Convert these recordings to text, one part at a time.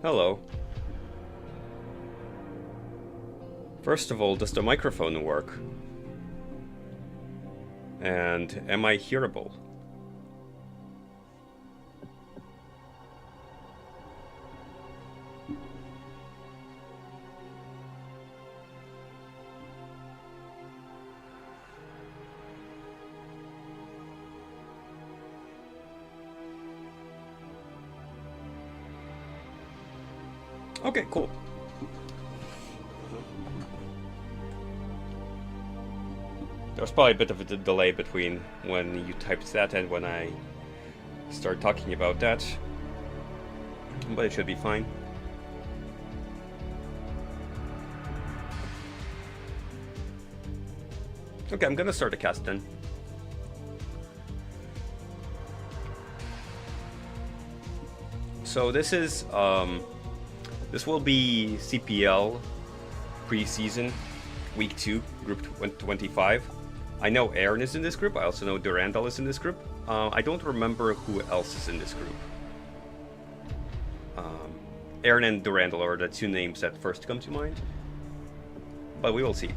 Hello. First of all, does the microphone work? And am I hearable? Okay, cool. There was probably a bit of a delay between when you typed that and when I start talking about that, but it should be fine. Okay, I'm gonna start a cast then. So this is this will be CPL Preseason Week 2, Group 25. I know Aaron is in this group. I also know Durandal is in this group. I don't remember who else is in this group. Aaron and Durandal are the two names that first come to mind, but we will see.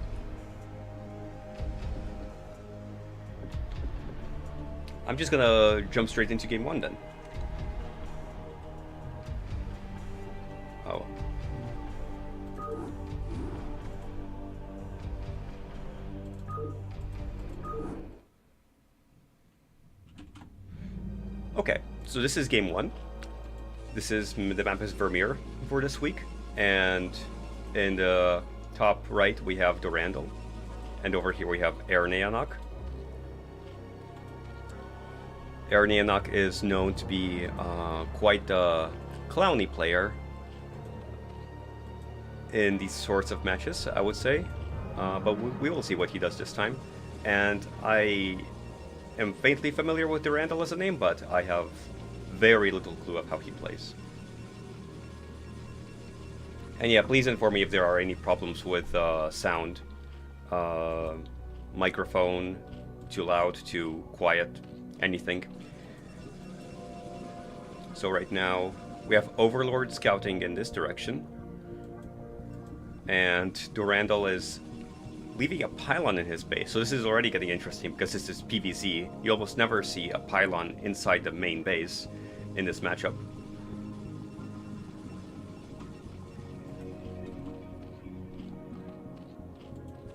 I'm just gonna jump straight into game 1 then. Oh. Okay, so this is game 1. This is the map is Vermeer for this week, and in the top right we have Durandal, and over here we have Erneanok. Erneanok is known to be quite a clowny player in these sorts of matches, I would say, but we will see what he does this time. And I am faintly familiar with Durandal as a name, but I have very little clue of how he plays. And yeah, please inform me if there are any problems with sound, microphone, too loud, too quiet, anything. So right now we have Overlord scouting in this direction, and Durandal is leaving a pylon in his base. So this is already getting interesting because this is PvZ. You almost never see a pylon inside the main base in this matchup.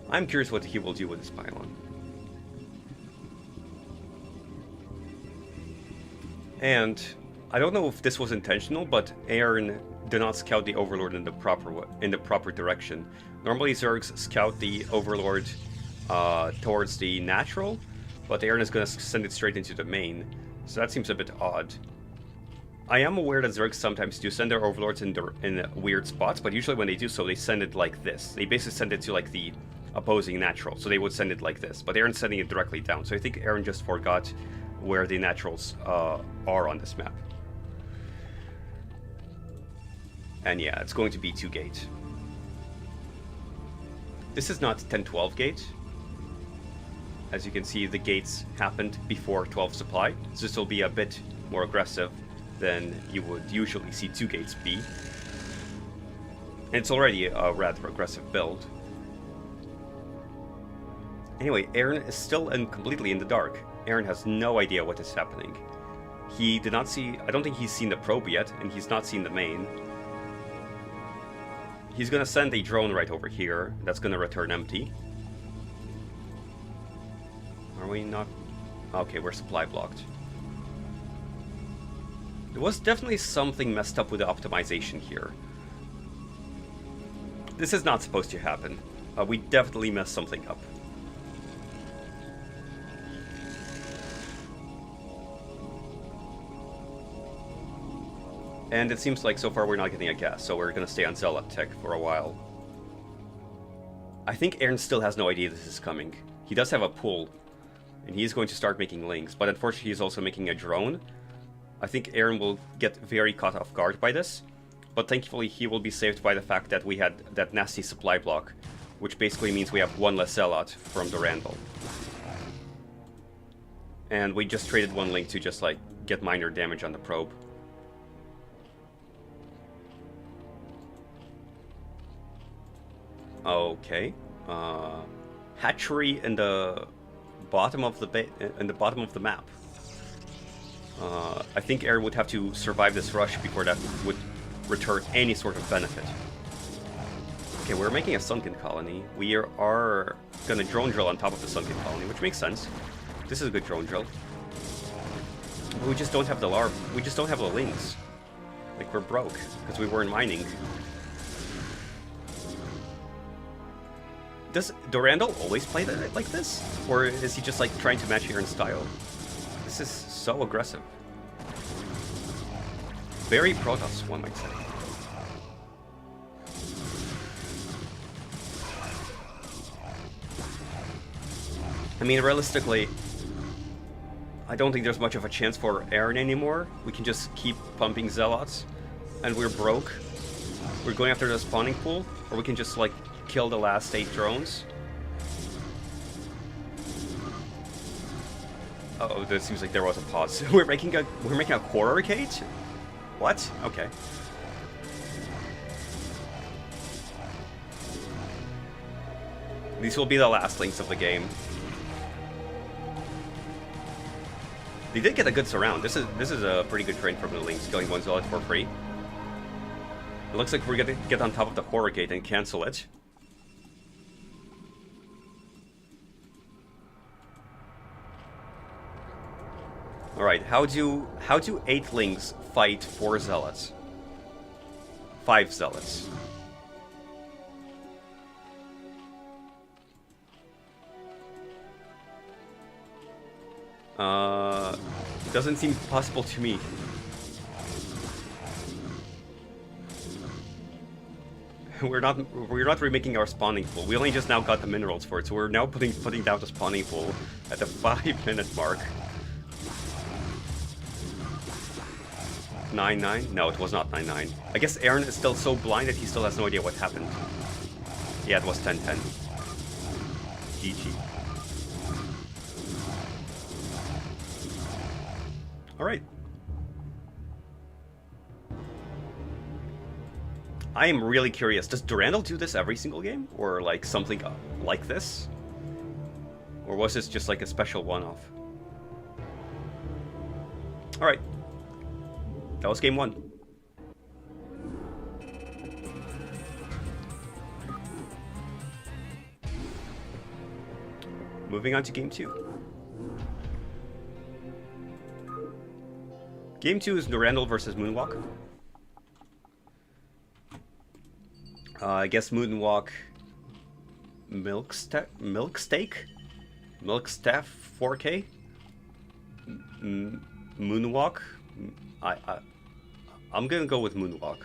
I'm curious what he will do with this pylon. And I don't know if this was intentional, but Aaron did not scout the Overlord in the proper direction. Normally Zergs scout the Overlord towards the natural, but Aaron is going to send it straight into the main, so that seems a bit odd. I am aware that Zergs sometimes do send their Overlords in weird spots, but usually when they do so, they send it like this. They basically send it to like the opposing natural, so they would send it like this, but Aaron's sending it directly down, so I think Aaron just forgot where the naturals are on this map. And yeah, it's going to be 2 gate. This is not 10-12 gate. As you can see, the gates happened before 12 supply, so this will be a bit more aggressive than you would usually see 2 gates be. And it's already a rather aggressive build. Anyway, Aaron is still completely in the dark. Aaron has no idea what is happening. He did not see... I don't think he's seen the probe yet, and he's not seen the main. He's gonna send a drone right over here. That's gonna return empty. Are we not... Okay, we're supply blocked. There was definitely something messed up with the optimization here. This is not supposed to happen. We definitely messed something up. And it seems like so far we're not getting a gas, so we're gonna stay on Zealot Tech for a while. I think Aaron still has no idea this is coming. He does have a pull, and he's going to start making links, but unfortunately he's also making a drone. I think Aaron will get very caught off guard by this, but thankfully he will be saved by the fact that we had that nasty supply block, which basically means we have 1 less Zealot from Durandal. And we just traded 1 link to just like get minor damage on the probe. Okay. Hatchery in the bottom of the map. I think Aaron would have to survive this rush before that would return any sort of benefit. Okay, we're making a sunken colony. We are gonna drone drill on top of the sunken colony, which makes sense. This is a good drone drill. But we just don't have the larvae. We just don't have the lings. Like, we're broke because we weren't mining. Does Durandal always play like this? Or is he just like trying to match Aaron's style? This is so aggressive. Very Protoss, one might say. I mean, realistically, I don't think there's much of a chance for Aaron anymore. We can just keep pumping Zealots, and we're broke. We're going after the spawning pool, or we can just, like, kill the last 8 drones. Uh-oh, this seems like there was a pause. We're making a core arcade? What? Okay. These will be the last links of the game. They did get a good surround. This is a pretty good train from the links, killing 1 Zealot for free. It looks like we're gonna get on top of the horror gate and cancel it. Alright, how do 8 lings fight 4 zealots? 5 zealots. It doesn't seem possible to me. We're not remaking our spawning pool. We only just now got the minerals for it, so we're now putting down the spawning pool at the 5-minute mark. 9-9? No, it was not 9-9. I guess Aaron is still so blind that he still has no idea what happened. Yeah, it was 10-10. GG. Alright. I am really curious. Does Durandal do this every single game? Or like something like this? Or was this just like a special one-off? Alright. That was game 1. Moving on to game 2. Game 2 is Durandal versus Moonwalk. I guess Moonwalk Milk Steak 4K Moonwalk. I'm gonna go with Moonwalk.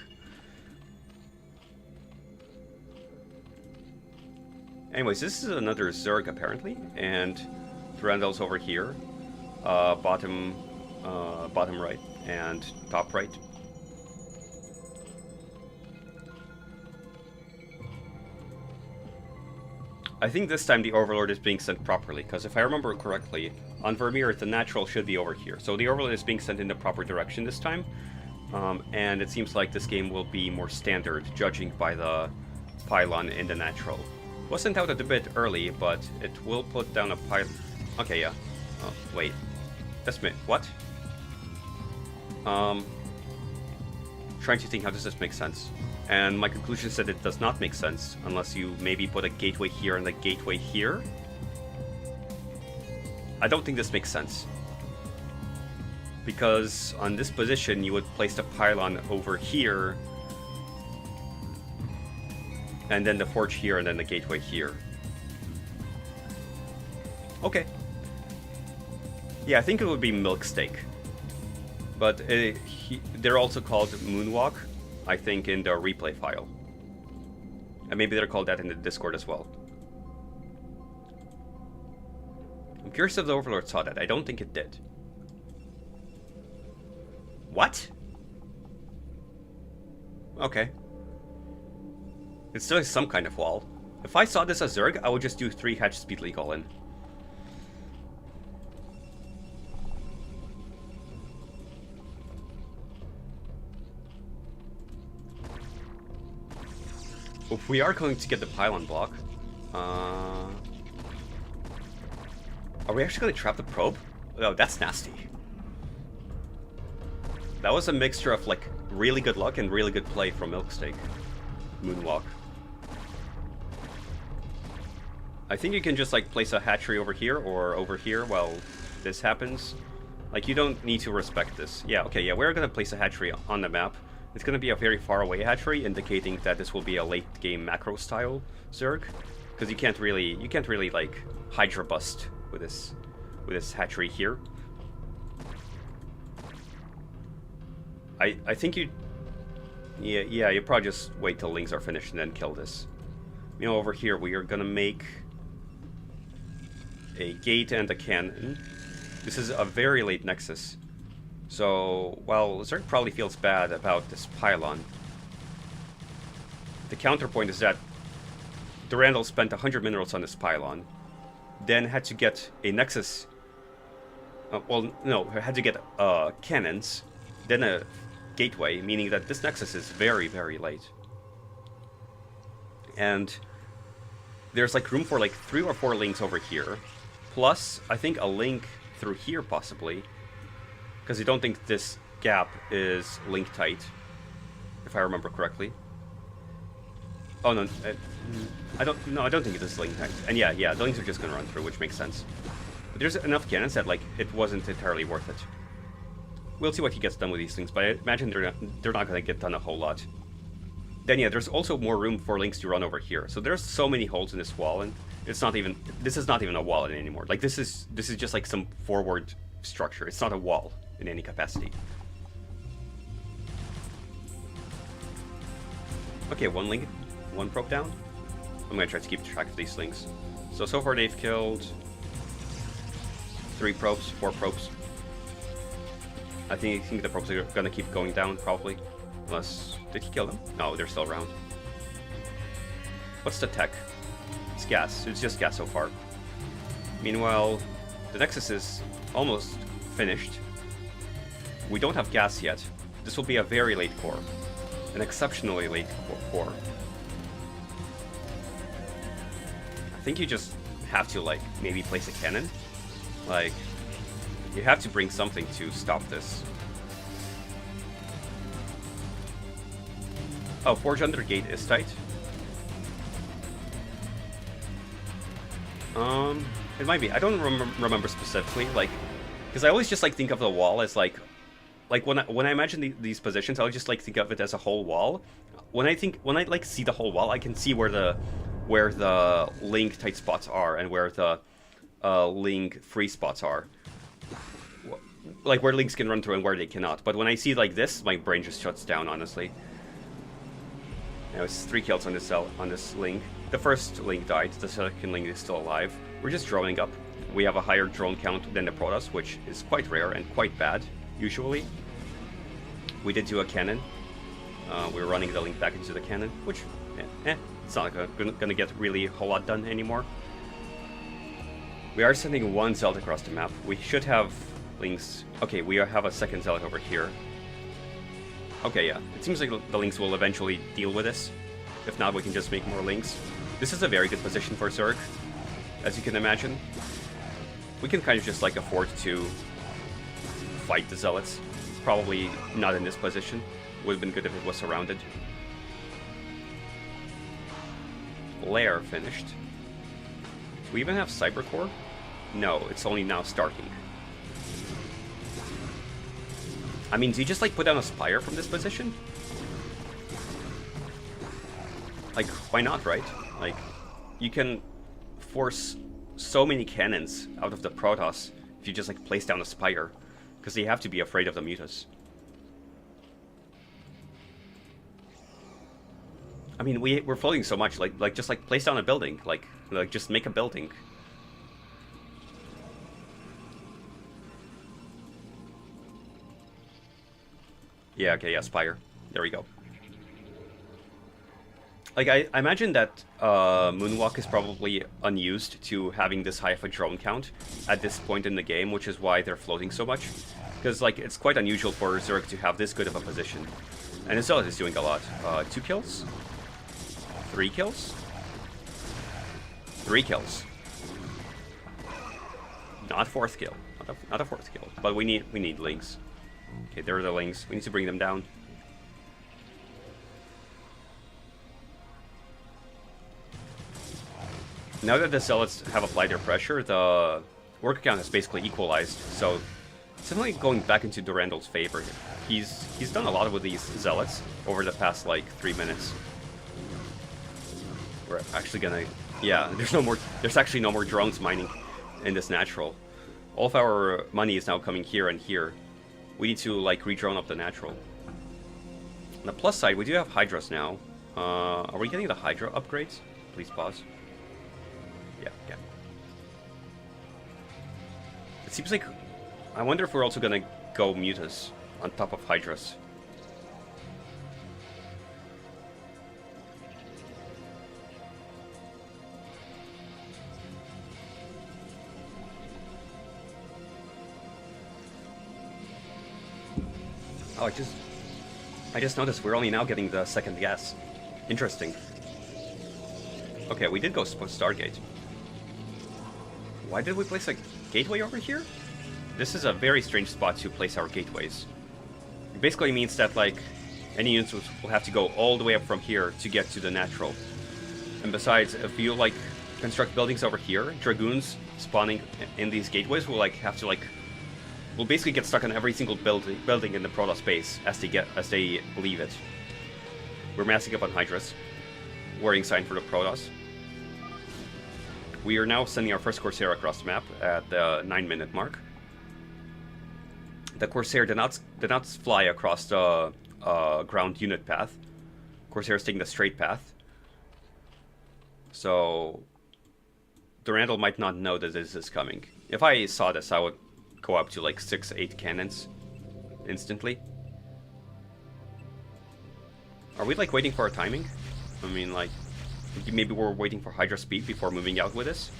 Anyways, this is another Zerg apparently, and Durandal's over here, bottom right and top right. I think this time the Overlord is being sent properly, because if I remember correctly, on Vermeer the natural should be over here. So the Overlord is being sent in the proper direction this time, and it seems like this game will be more standard, judging by the pylon in the natural. Was sent out a bit early, but it will put down a pylon. Okay, yeah. Oh, wait. That's me. What? Trying to think how does this make sense. And my conclusion said it does not make sense unless you maybe put a gateway here and a gateway here. I don't think this makes sense. Because on this position you would place the pylon over here, and then the forge here, and then the gateway here. Okay. Yeah, I think it would be Milk Steak. But they're also called Moonwalk, I think, in the replay file. And maybe they're called that in the Discord as well. I'm curious if the Overlord saw that. I don't think it did. What? Okay. It's still some kind of wall. If I saw this as Zerg, I would just do 3 hatch speed leak all in. Oof. We are going to get the pylon block. Are we actually going to trap the probe? Oh, that's nasty. That was a mixture of, like, really good luck and really good play from Milksteak. Moonwalk. I think you can just, like, place a hatchery over here or over here while this happens. Like, you don't need to respect this. Yeah, okay, yeah, we're going to place a hatchery on the map. It's going to be a very far away hatchery, indicating that this will be a late game macro style Zerg, because you can't really like Hydra bust with this hatchery here. I think you probably just wait till lings are finished and then kill this. You know, over here we are gonna make a gate and a cannon. This is a very late nexus. So, while Zerg probably feels bad about this pylon, the counterpoint is that Durandal spent 100 minerals on this pylon, then had to get a nexus, had to get cannons, then a gateway, meaning that this nexus is very, very late. And there's like room for like 3 or 4 links over here, plus I think a link through here possibly, because I don't think this gap is link tight, if I remember correctly. Oh no, I don't think it is link tight. And yeah, the links are just gonna run through, which makes sense. But there's enough cannons that like it wasn't entirely worth it. We'll see what he gets done with these things, but I imagine they're not gonna get done a whole lot. Then yeah, there's also more room for links to run over here. So there's so many holes in this wall, and this is not even a wall anymore. Like this is just like some forward structure. It's not a wall in any capacity. Okay, one probe down. I'm gonna try to keep track of these things. So far they've killed 3 probes, 4 probes. I think the probes are gonna keep going down probably. Unless, did he kill them? No, they're still around. What's the tech? It's gas. It's just gas so far. Meanwhile, the Nexus is almost finished. We don't have gas yet. This will be a very late core. An exceptionally late core. I think you just have to, like, maybe place a cannon. Like, you have to bring something to stop this. Oh, Forge Under Gate is tight. It might be. I don't remember specifically, like, because I always just like think of the wall as like when I imagine these positions, I would just like think of it as a whole wall. When I like see the whole wall, I can see where the link tight spots are and where the link free spots are. Like where links can run through and where they cannot. But when I see like this, my brain just shuts down, honestly. Now it's 3 kills on this link. The first link died, the second link is still alive. We're just droning up. We have a higher drone count than the Protoss, which is quite rare and quite bad, usually. We did do a cannon. We're running the link back into the cannon, which, it's not gonna get really a whole lot done anymore. We are sending 1 Zealot across the map. We should have links. Okay, we have a second Zealot over here. Okay, yeah. It seems like the links will eventually deal with this. If not, we can just make more links. This is a very good position for Zerg, as you can imagine. We can kind of just like afford to fight the Zealots. Probably not in this position. Would have been good if it was surrounded. Lair finished. Do we even have Cybercore? No, it's only now starting. I mean, do you just like put down a Spire from this position? Like, why not, right? Like, you can force so many cannons out of the Protoss if you just like place down a Spire, because they have to be afraid of the Mutas. I mean, we're floating so much, like just like place down a building, like just make a building. Yeah, okay, yeah, Spire. There we go. Like, I imagine that Moonwalk is probably unused to having this high of a drone count at this point in the game, which is why they're floating so much. Because, like, it's quite unusual for Zerg to have this good of a position. And Zealot is doing a lot. 2 kills? 3 kills? 3 kills. Not 4th kill. Not a 4th kill. But we need lings. Okay, there are the lings. We need to bring them down. Now that the zealots have applied their pressure, the work count is basically equalized. So it's definitely going back into Durandal's favor here. He's done a lot with these zealots over the past like 3 minutes. We're actually gonna, yeah. There's actually no more drones mining in this natural. All of our money is now coming here and here. We need to like re-drone up the natural. On the plus side, we do have Hydras now. Are we getting the Hydra upgrades? Please pause. Yeah, yeah. It seems like, I wonder if we're also gonna go Mutas on top of Hydras. Oh, I just noticed we're only now getting the second gas. Interesting. Okay, we did go Stargate. Why did we place a gateway over here? This is a very strange spot to place our gateways. It basically means that, like, any units will have to go all the way up from here to get to the natural. And besides, if you, like, construct buildings over here, Dragoons spawning in these gateways will, like, have to, like, will basically get stuck on every single building in the Protoss space as they leave it. We're massing up on Hydras. Worrying sign for the Protoss. We are now sending our first Corsair across the map at the 9-minute mark. The Corsair did not fly across the ground unit path. Corsair is taking the straight path. So Durandal might not know that this is coming. If I saw this, I would go up to like 6-8 cannons instantly. Are we like waiting for our timing? I mean, like, maybe we're waiting for Hydra speed before moving out with this.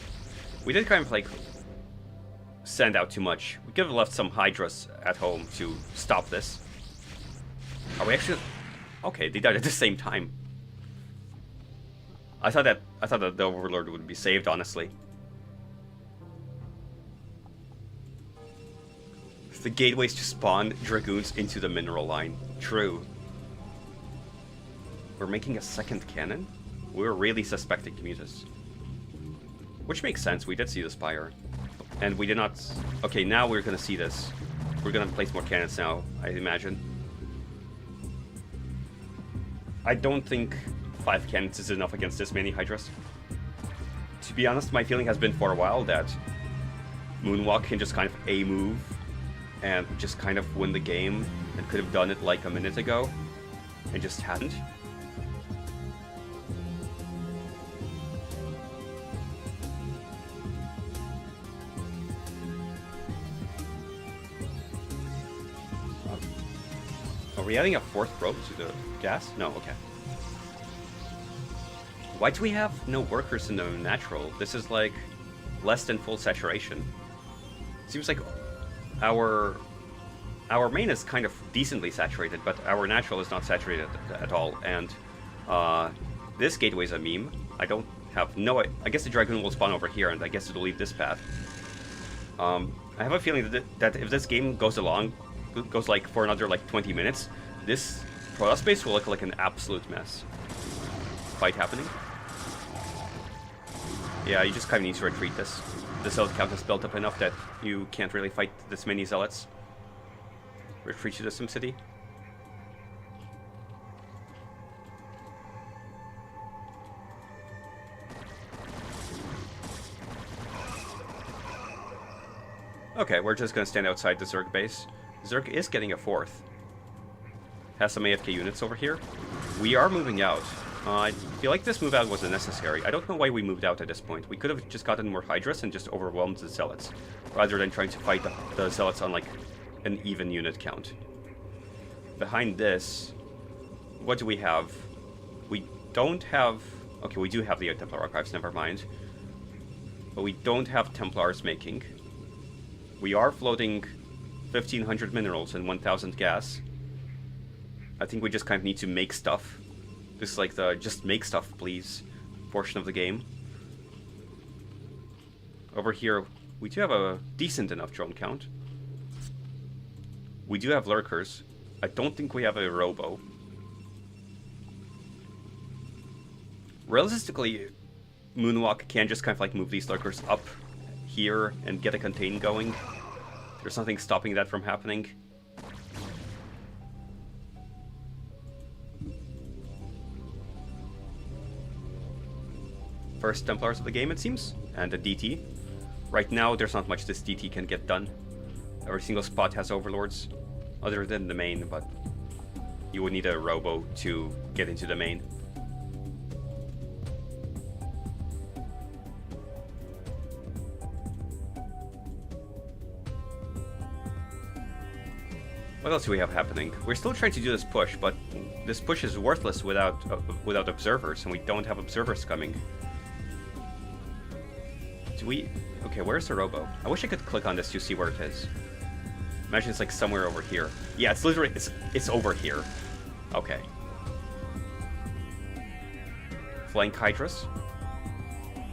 We did kind of like send out too much. We could have left some Hydras at home to stop this. Are we actually? Okay, they died at the same time. I thought that the Overlord would be saved, honestly. The gateways to spawn Dragoons into the mineral line. True. We're making a second cannon? We're really suspecting Mutas. Which makes sense, we did see the Spire. And we did not... Okay, now we're gonna see this. We're gonna place more cannons now, I imagine. I don't think 5 cannons is enough against this many Hydras. To be honest, my feeling has been for a while that Moonwalk can just kind of A-move and just kind of win the game, and could have done it like a minute ago, and just hadn't. Are we adding a 4th probe to the gas? No, okay. Why do we have no workers in the natural? This is like less than full saturation. Seems like our main is kind of decently saturated, but our natural is not saturated at all. And this gateway is a meme. I don't have no... I guess the Dragoon will spawn over here, and I guess it'll leave this path. I have a feeling that if this game goes like for another like 20 minutes, this Protoss space will look like an absolute mess. Fight happening. Yeah, you just kind of need to retreat this. The zealot count is built up enough that you can't really fight this many zealots. Retreat to the SimCity. Okay, we're just gonna stand outside the Zerg base. Zerg is getting a 4th. Has some AFK units over here. We are moving out. I feel like this move out wasn't necessary. I don't know why we moved out at this point. We could have just gotten more Hydras and just overwhelmed the Zealots, rather than trying to fight the Zealots on like an even unit count. Behind this, what do we have? We don't have... Okay, we do have the Templar Archives, never mind. But we don't have Templars making. We are floating 1,500 minerals and 1,000 gas. I think we just kind of need to make stuff This is like the just make stuff, please portion of the game. Over here, we do have a decent enough drone count. We do have lurkers. I don't think we have a robo. Realistically, Moonwalk can just kind of like move these lurkers up here and get a contain going. There's nothing stopping that from happening. First Templars of the game, it seems, and a DT. Right now, there's not much this DT can get done. Every single spot has overlords, other than the main, but you would need a robo to get into the main. What else do we have happening? We're still trying to do this push, but this push is worthless without observers, and we don't have observers coming. Do we... Okay, where's the robo? I wish I could click on this to see where it is. Imagine it's like somewhere over here. Yeah, it's literally... It's over here. Okay. Flank Hydras.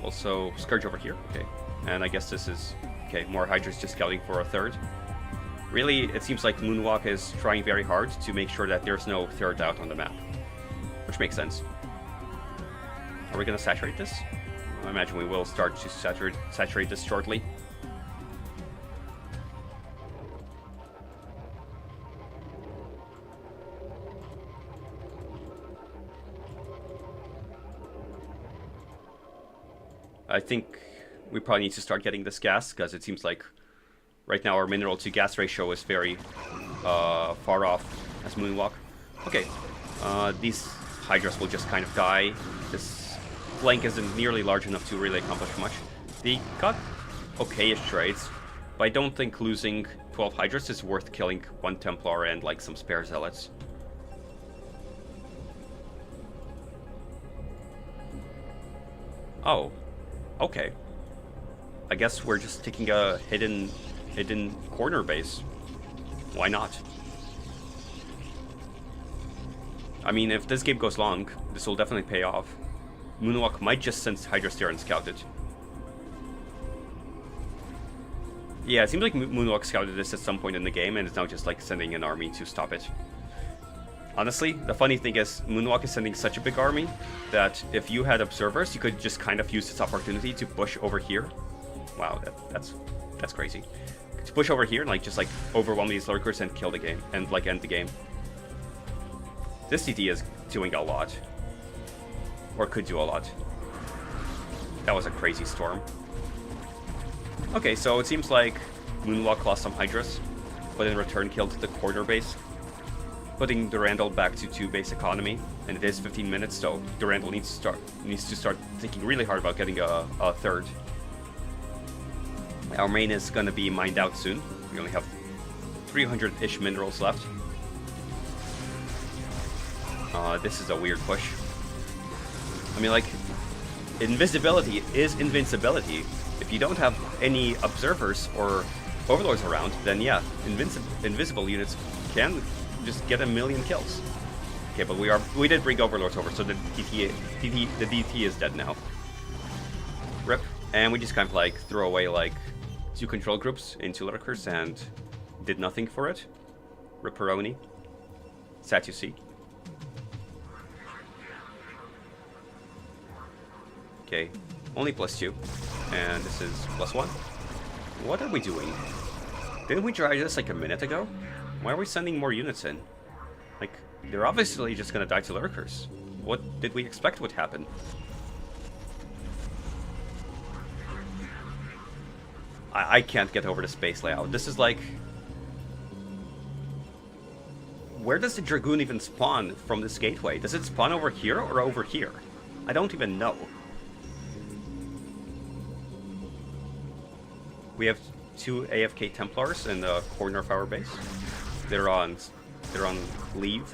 Also, Scourge over here. Okay. And I guess this is... Okay, more Hydras just scouting for a third. Really, it seems like Moonwalk is trying very hard to make sure that there's no third out on the map. Which makes sense. Are we going to saturate this? I imagine we will start to saturate this shortly. I think we probably need to start getting this gas, because it seems like right now our mineral to gas ratio is very far off as Moonwalk. Okay, these Hydras will just kind of die. This flank isn't nearly large enough to really accomplish much. They got okay-ish trades, but I don't think losing 12 Hydras is worth killing 1 Templar and like some spare zealots. Oh, okay. I guess we're just taking a hidden corner base. Why not? I mean, if this game goes long, this will definitely pay off. Moonwalk might just send Hydras there and scout it. Yeah, it seems like Moonwalk scouted this at some point in the game, and it's now just like sending an army to stop it. Honestly, the funny thing is, Moonwalk is sending such a big army that if you had observers, you could just kind of use this opportunity to push over here. Wow, that's crazy. To push over here and like just like overwhelm these lurkers and kill the game and like end the game. This CT is doing a lot. Or could do a lot. That was a crazy storm. Okay, so it seems like Moonwalk lost some Hydras, but in return killed the corner base, putting Durandal back to 2 base economy, and it is 15 minutes, so Durandal needs to start thinking really hard about getting a third. Our main is gonna be mined out soon. We only have 300-ish minerals left. This is a weird push. I mean, like, invisibility is invincibility. If you don't have any observers or overlords around, then yeah, invisible units can just get a million kills. Okay, but we did bring overlords over, so the DT is dead now. Rip. And we just kind of like throw away like 2 control groups into lurkers and did nothing for it. Ripperoni. Sad to see. Okay, only +2, and this is +1. What are we doing? Didn't we try this like a minute ago? Why are we sending more units in? Like, they're obviously just gonna die to lurkers. What did we expect would happen? I can't get over the space layout. This is like... Where does the Dragoon even spawn from this gateway? Does it spawn over here or over here? I don't even know. We have 2 AFK Templars in the corner of our base. They're on leave.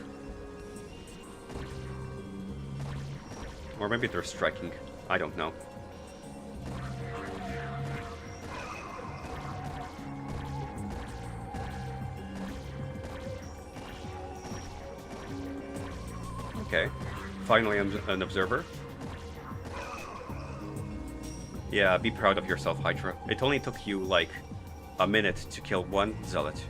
Or maybe they're striking. I don't know. Okay. Finally, I'm an observer. Yeah, be proud of yourself, Hydra. It only took you, like, a minute to kill one Zealot.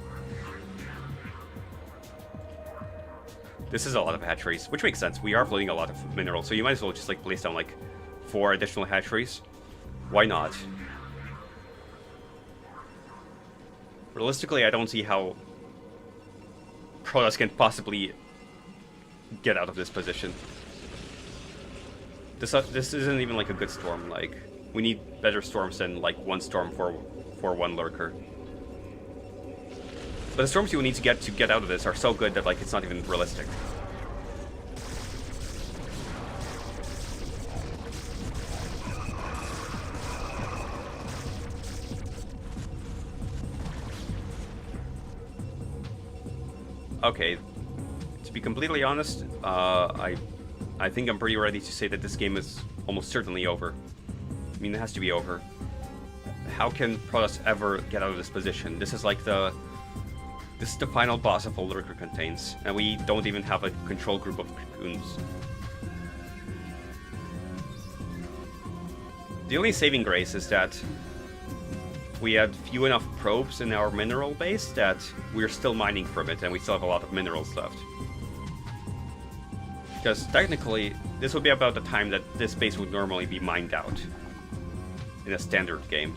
This is a lot of hatcheries, which makes sense. We are floating a lot of minerals, so you might as well just, like, place down, like, 4 additional hatcheries. Why not? Realistically, I don't see how Protoss can possibly get out of this position. This isn't even, like, a good storm. Like, we need better storms than, like, one storm for one lurker. But the storms you need to get out of this are so good that, like, it's not even realistic. Okay, to be completely honest, I think I'm pretty ready to say that this game is almost certainly over. I mean, it has to be over. How can Protoss ever get out of this position? This is like the final boss of all Lurker contains, and we don't even have a control group of cocoons. The only saving grace is that we had few enough probes in our mineral base that we're still mining from it, and we still have a lot of minerals left. Because technically, this would be about the time that this base would normally be mined out in a standard game.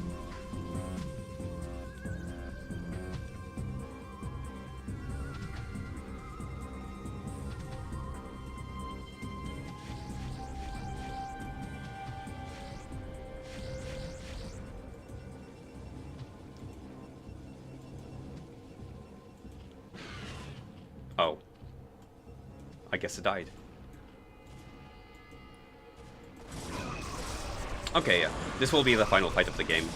Oh. I guess it died. Okay, yeah. This will be the final fight of the game.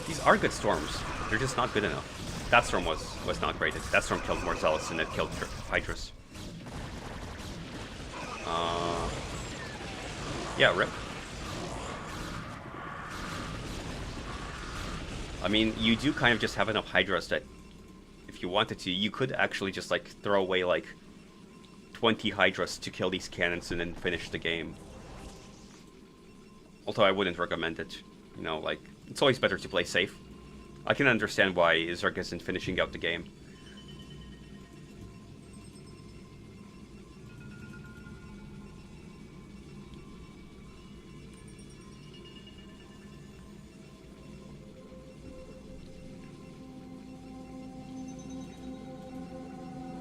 These are good storms. They're just not good enough. That storm was not great. That storm killed more Zealots than it killed Hydras. Yeah, rip. I mean, you do kind of just have enough Hydras that if you wanted to, you could actually just, like, throw away, like, 20 Hydras to kill these cannons and then finish the game. Although I wouldn't recommend it. You know, like, it's always better to play safe. I can understand why Zerg isn't finishing out the game.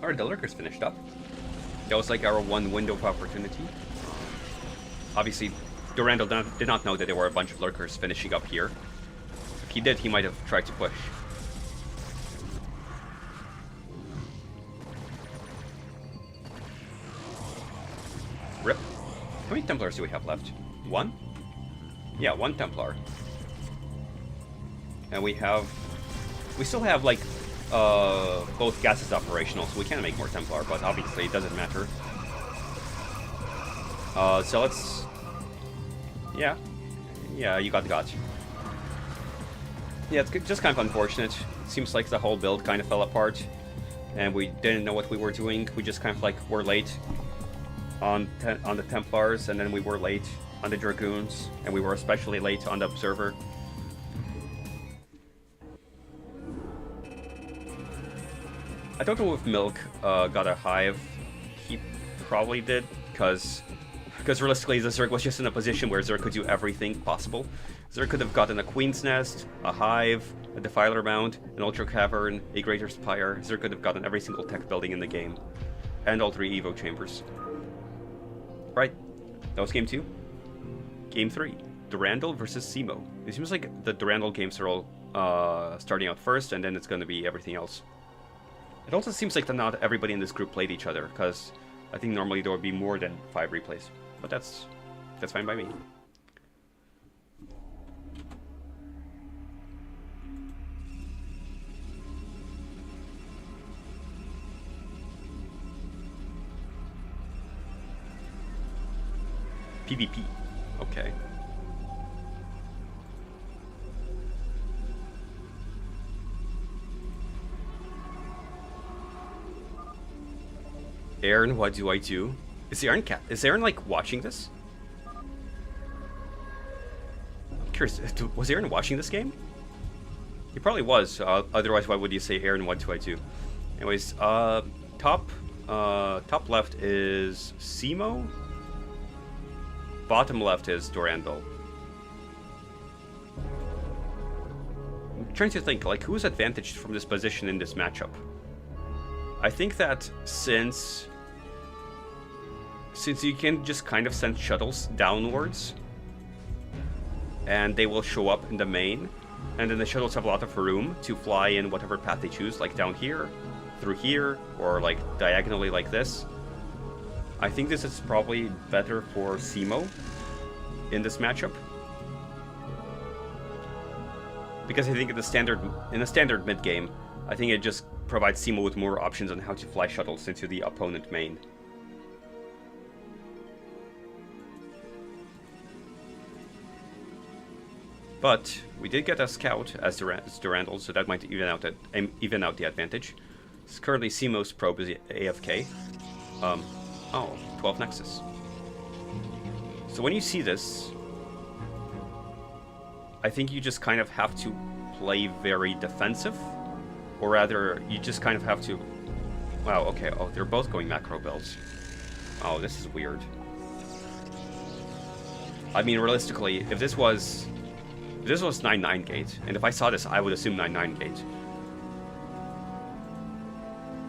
Alright, the Lurker's finished up. That was like our one window of opportunity. Obviously, Durandal did not know that there were a bunch of Lurkers finishing up here. If he did, he might have tried to push. Rip. How many Templars do we have left? One? Yeah, one Templar. And we still have, like, both gases operational, so we can make more Templar, but obviously it doesn't matter. So let's... Yeah, you got the gods. Yeah, it's just kind of unfortunate. It seems like the whole build kind of fell apart, and we didn't know what we were doing. We just kind of, like, were late on the Templars, and then we were late on the Dragoons, and we were especially late on the Observer. I don't know if Milk got a hive. He probably did, because realistically, the Zerg was just in a position where Zerg could do everything possible. Zerg could have gotten a Queen's Nest, a Hive, a Defiler Mount, an Ultra Cavern, a Greater Spire. Zerg could have gotten every single tech building in the game. And all 3 Evo Chambers. Right, that was Game 2. Game 3, Durandal versus Simo. It seems like the Durandal games are all starting out first, and then it's going to be everything else. It also seems like that not everybody in this group played each other, because I think normally there would be more than 5 replays. But that's fine by me. PvP. Okay. Aaron, what do I do? Is Aaron like watching this? I'm curious. Was Aaron watching this game? He probably was. Otherwise, why would you say Aaron 12I2? Anyways, top left is Simo. Bottom left is Durandal. I'm trying to think, like, who's advantaged from this position in this matchup? I think that since you can just kind of send shuttles downwards, and they will show up in the main, and then the shuttles have a lot of room to fly in whatever path they choose, like down here, through here, or like diagonally like this. I think this is probably better for Simo in this matchup. Because I think in the standard mid game, I think it just provides Simo with more options on how to fly shuttles into the opponent main. But we did get a scout as Durandal, so that might even out the advantage. Currently, Simo's probe is AFK. 12 Nexus. So when you see this, I think you just kind of have to play very defensive. Or rather, you just kind of have to... Wow, okay. Oh, they're both going macro builds. Oh, this is weird. I mean, realistically, if this was 9-9 gate, and if I saw this, I would assume 9-9 gate.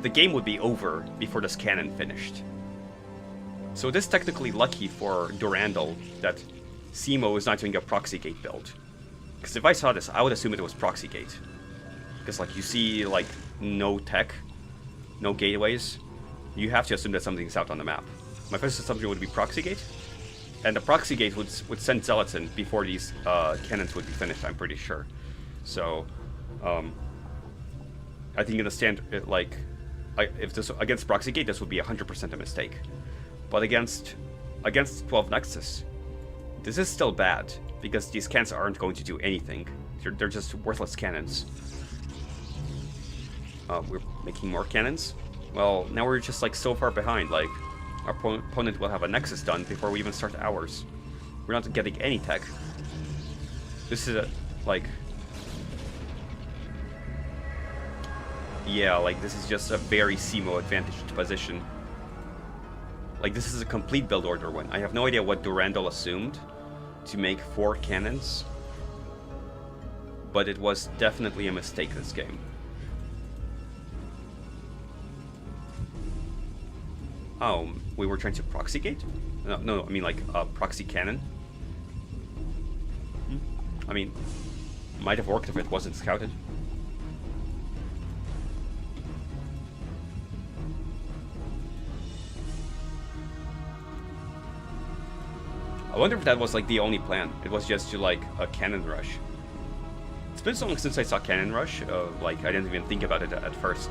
The game would be over before this cannon finished. So it is technically lucky for Durandal that Simo is not doing a proxy gate build. Because if I saw this, I would assume it was proxy gate. Because like you see like no tech, no gateways, you have to assume that something's out on the map. My first assumption would be proxy gate, and the proxy gate would send zealots in before these cannons would be finished. I'm pretty sure. So I think in the standard, like, if this against proxy gate, this would be 100% a mistake. But against 12 Nexus, this is still bad because these cannons aren't going to do anything. They're just worthless cannons. We're making more cannons. Well, now we're just like so far behind. Like our opponent will have a Nexus done before we even start ours. We're not getting any tech. This is this is just a very Simo advantaged position. Like, this is a complete build order win. I have no idea what Durandal assumed to make 4 cannons, but it was definitely a mistake this game. Oh, we were trying to proxy gate? No, I mean like proxy cannon. I mean, might have worked if it wasn't scouted. I wonder if that was like the only plan. It was just to like a cannon rush. It's been so long since I saw cannon rush, like I didn't even think about it at first.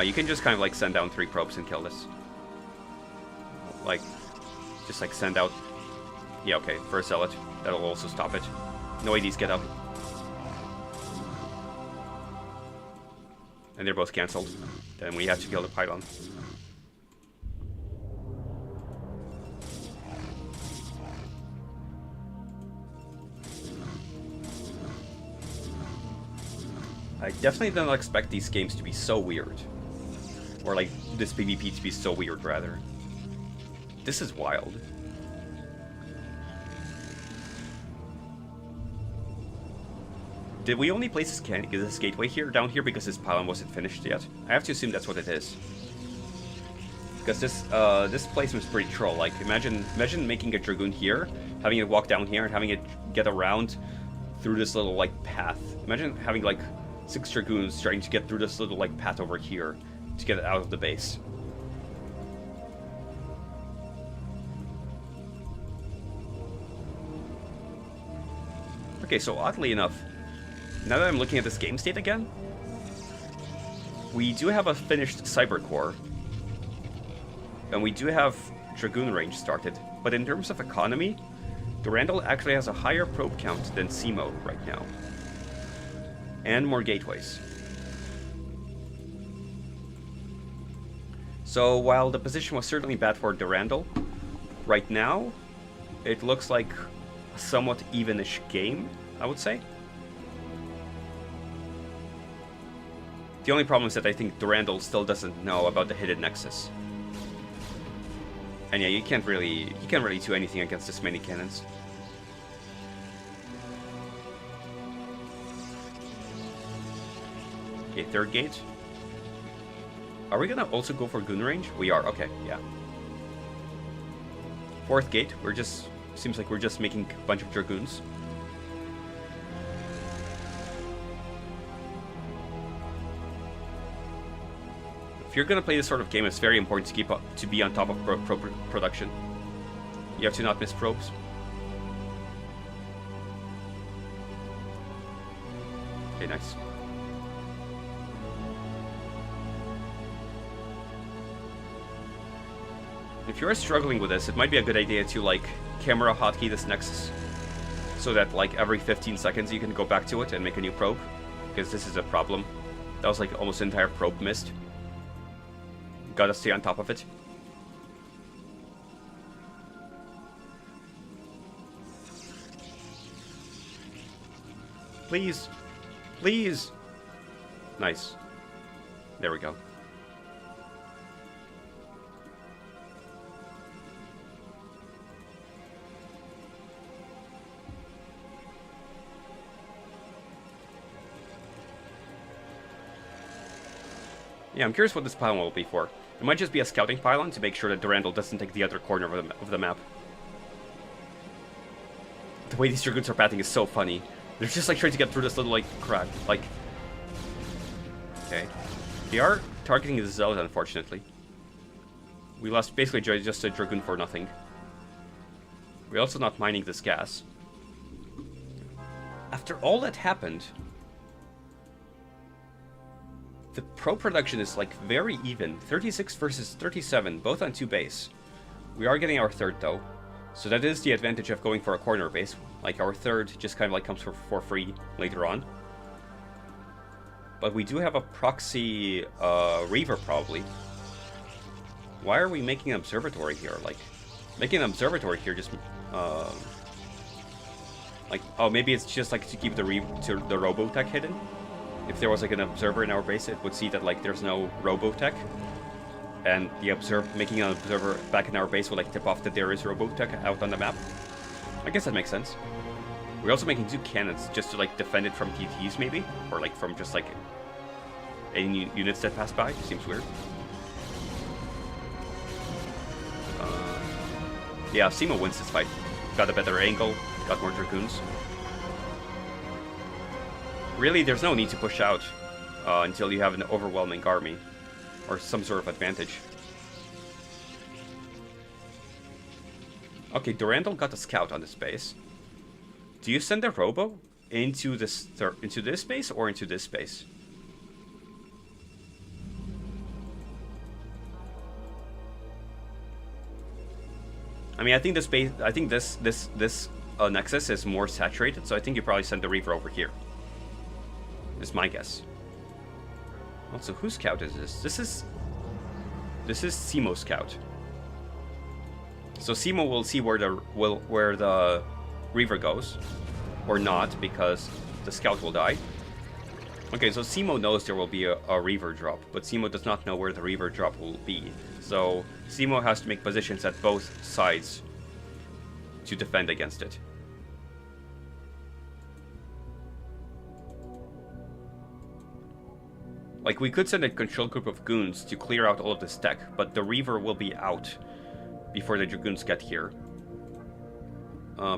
You can just kind of like send down 3 probes and kill this. Like, just like send out... Yeah, okay, first zealot. That'll also stop it. No ADs get up. And they're both cancelled. Then we have to kill the pylon. I definitely didn't expect these games to be so weird. Or like, this PvP to be so weird, rather. This is wild. Did we only place this gateway here, down here, because this pylon wasn't finished yet? I have to assume that's what it is. Because this placement's pretty troll. Like, imagine making a Dragoon here, having it walk down here, and having it get around through this little, like, path. Imagine having, like, 6 Dragoons trying to get through this little, like, path over here to get it out of the base. Okay, so oddly enough, now that I'm looking at this game state again, we do have a finished Cyber Core, and we do have Dragoon range started, but in terms of economy, Durandal actually has a higher probe count than Simo right now. And more gateways. So while the position was certainly bad for Durandal, right now it looks like a somewhat evenish game, I would say. The only problem is that I think Durandal still doesn't know about the hidden nexus. And yeah, you can't really do anything against this many cannons. Okay, third gate. Are we gonna also go for goon range? We are, okay, yeah. Fourth gate, seems like we're just making a bunch of Dragoons. If you're gonna play this sort of game, it's very important to be on top of production. You have to not miss probes. Okay, nice. If you're struggling with this, it might be a good idea to like camera hotkey this Nexus, so that like every 15 seconds you can go back to it and make a new probe, because this is a problem. That was like almost entire probe missed. Gotta stay on top of it. Please. Please. Nice. There we go. Yeah, I'm curious what this pylon will be for. It might just be a scouting pylon to make sure that Durandal doesn't take the other corner of the map. The way these Dragoons are batting is so funny. They're just like trying to get through this little like crack. Like, okay, they are targeting the Zealot, unfortunately. We lost basically just a Dragoon for nothing. We're also not mining this gas. After all that happened, the pro production is like very even. 36 versus 37, both on 2 base. We are getting our third though, so that is the advantage of going for a corner base. Like our third just kind of like comes for free later on. But we do have a proxy Reaver probably. Why are we making an observatory here? Like, making an observatory here just like, oh, maybe it's just like to keep the Robotech hidden. If there was like an observer in our base, it would see that like there's no Robotech, and making an observer back in our base would like tip off that there is Robotech out on the map. I guess that makes sense. We're also making 2 cannons just to like defend it from TTs maybe, or like from just like any units that pass by. Seems weird. Yeah, Simo wins this fight. Got a better angle, got more Dragoons. Really, there's no need to push out until you have an overwhelming army, or some sort of advantage. Okay, Durandal got a scout on this base. Do you send a Robo into this base or into this base? I mean, I think this Nexus is more saturated, so I think you probably send the Reaver over here. Is my guess. Also, whose scout is this? This is Simo's scout. So Simo will see where the Reaver goes, or not, because the scout will die. Okay, so Simo knows there will be a Reaver drop, but Simo does not know where the Reaver drop will be. So Simo has to make positions at both sides to defend against it. Like, we could send a control group of goons to clear out all of this tech, but the Reaver will be out before the Dragoons get here.